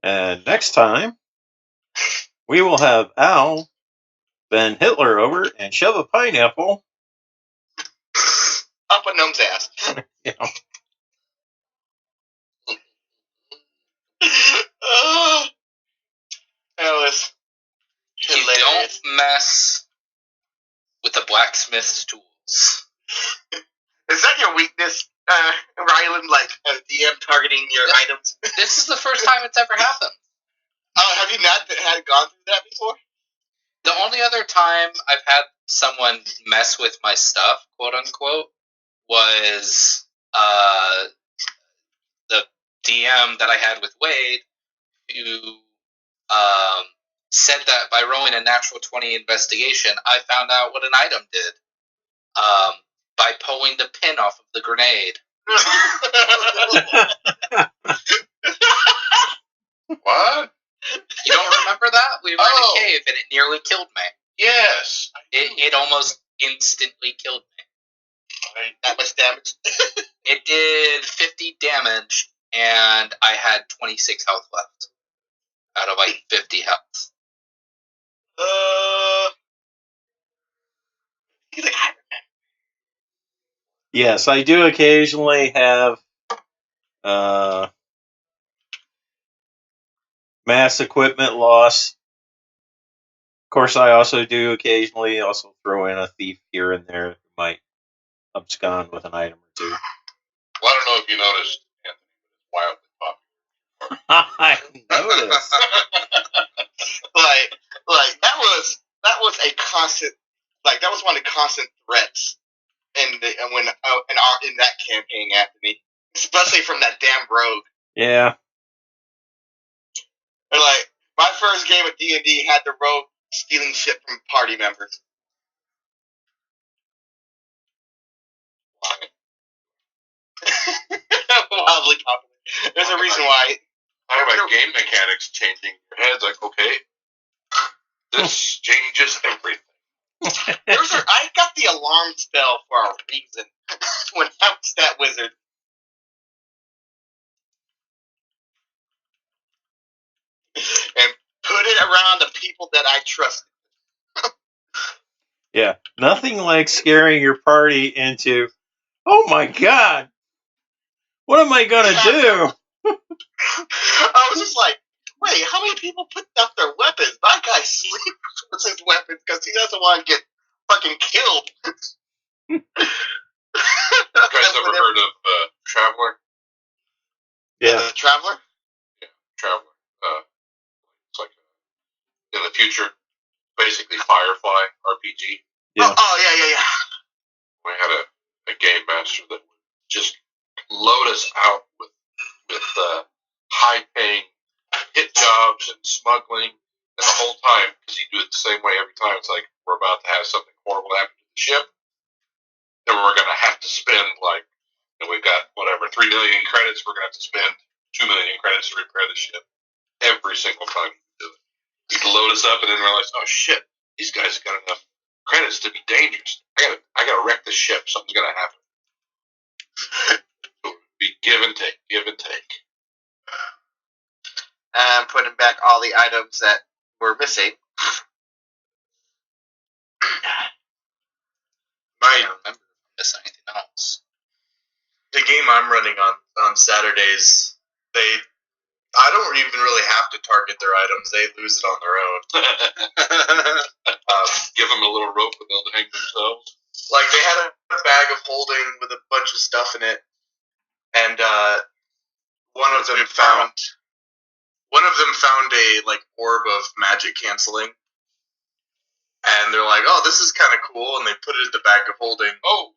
And next time, we will have Al bend Hitler over and shove a pineapple Up a gnome's ass. you know, That was You hilarious. don't mess with the blacksmith's tools. Is that your weakness, Rylan? Like a DM targeting your items? This is the first time it's ever happened. Oh, have you not had gone through that before? The only other time I've had someone mess with my stuff, quote unquote, was the DM that I had with Wade, who said that by rolling a natural 20 investigation, I found out what an item did by pulling the pin off of the grenade. What? You don't remember that? We were in a cave and it nearly killed me. Yes. It almost instantly killed me. That much damage. It did 50 damage, and I had 26 health left out of like 50 health. He's like, yes, I do occasionally have mass equipment loss. Of course, I also do occasionally also throw in a thief here and there who might abscond with an item or two. Well, I don't know if you noticed, Anthony, but it's wildly popular. I noticed. like that was a constant, like that was one of the constant threats in that campaign, Anthony, especially from that damn rogue. Yeah. And like my first game of D&D had the rogue stealing shit from party members. Wildly popular. There's a reason why. I have my game mechanics changing your heads. Like, okay, this changes everything. I got the alarm spell for a reason when I was that wizard. And put it around the people that I trust. Yeah. Nothing like scaring your party into, oh my god, what am I going to do? I was just like, wait, how many people put up their weapons? My guy sleeps with his weapons because he doesn't want to get fucking killed. You guys ever heard of Traveler? Yeah. The Traveler? Yeah, Traveler. It's like in the future, basically Firefly RPG. Yeah. Oh, yeah. We had a game master that would just load us out with high-paying hit jobs and smuggling, and the whole time, because he'd do it the same way every time, it's like, we're about to have something horrible happen to the ship, and we're going to have to spend, like, we've got, 3 million credits, we're going to have to spend 2 million credits to repair the ship every single time we do it. He'd load us up and then realize, oh shit, these guys have got enough credits to be dangerous. I gotta wreck the ship. Something's gonna happen. So it would be give and take. And putting back all the items that were missing. I don't remember missing anything else. The game I'm running on Saturdays, I don't even really have to target their items. They lose it on their own. Give them a little rope and they'll hang themselves. Like, they had a bag of holding with a bunch of stuff in it, and one of them found a like orb of magic canceling, and they're like, "Oh, this is kind of cool," and they put it in the bag of holding. Oh,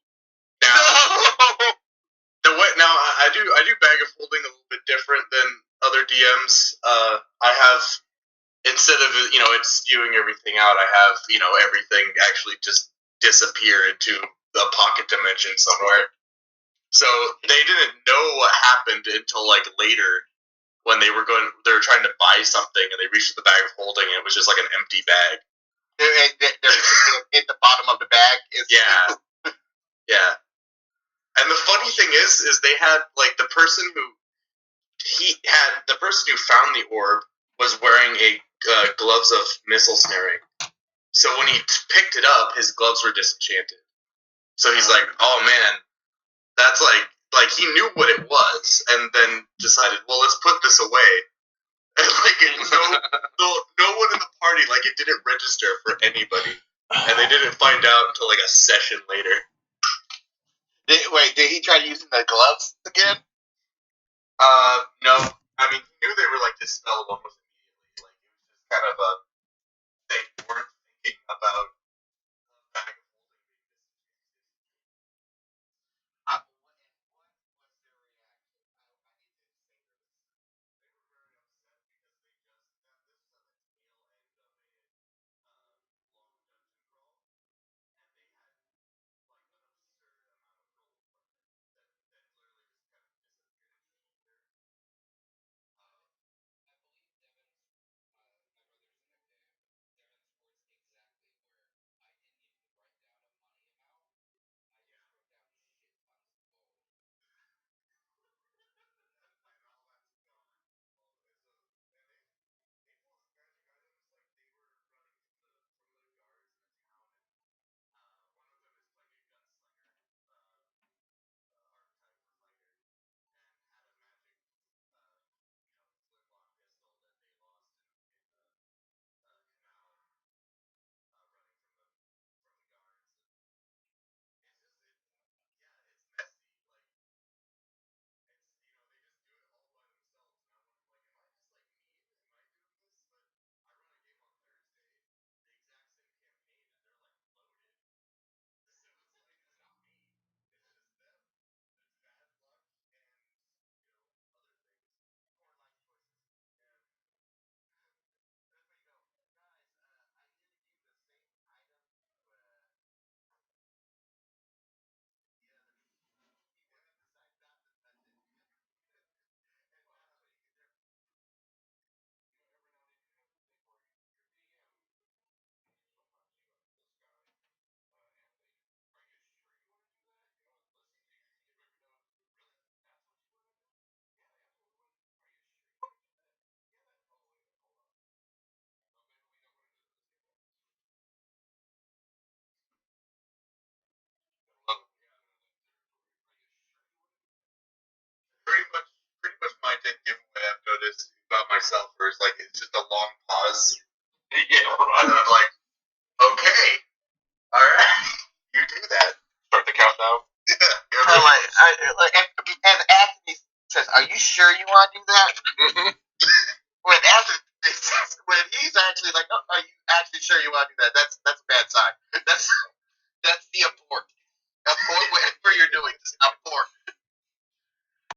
Now I do bag of holding a little bit different than other DMs. I have, instead of it spewing everything out, I have everything actually just disappear into a pocket dimension somewhere. So they didn't know what happened until like later when they were trying to buy something and they reached the bag of holding and it was just like an empty bag. They're at the bottom of the bag. Yeah. Yeah. And the funny thing is they had like the person who found the orb was wearing a gloves of missile snaring. So when he picked it up, his gloves were disenchanted. So he's like, "Oh man, that's like he knew what it was, and then decided, well, let's put this away." And like no one in the party, like it didn't register for anybody, and they didn't find out until like a session later. Did he try using the gloves again? No. I mean, he knew they were like dispelled almost immediately. Like it was just kind of a they weren't thinking about bag of holding being pretty much my giveaway I've noticed about myself, where it's like it's just a long pause. Yeah, and I'm like, okay, all right, you do that. Start the countdown. And Anthony says, "Are you sure you want to do that?" when he's actually like, "Oh, are you actually sure you want to do that?" That's a bad sign.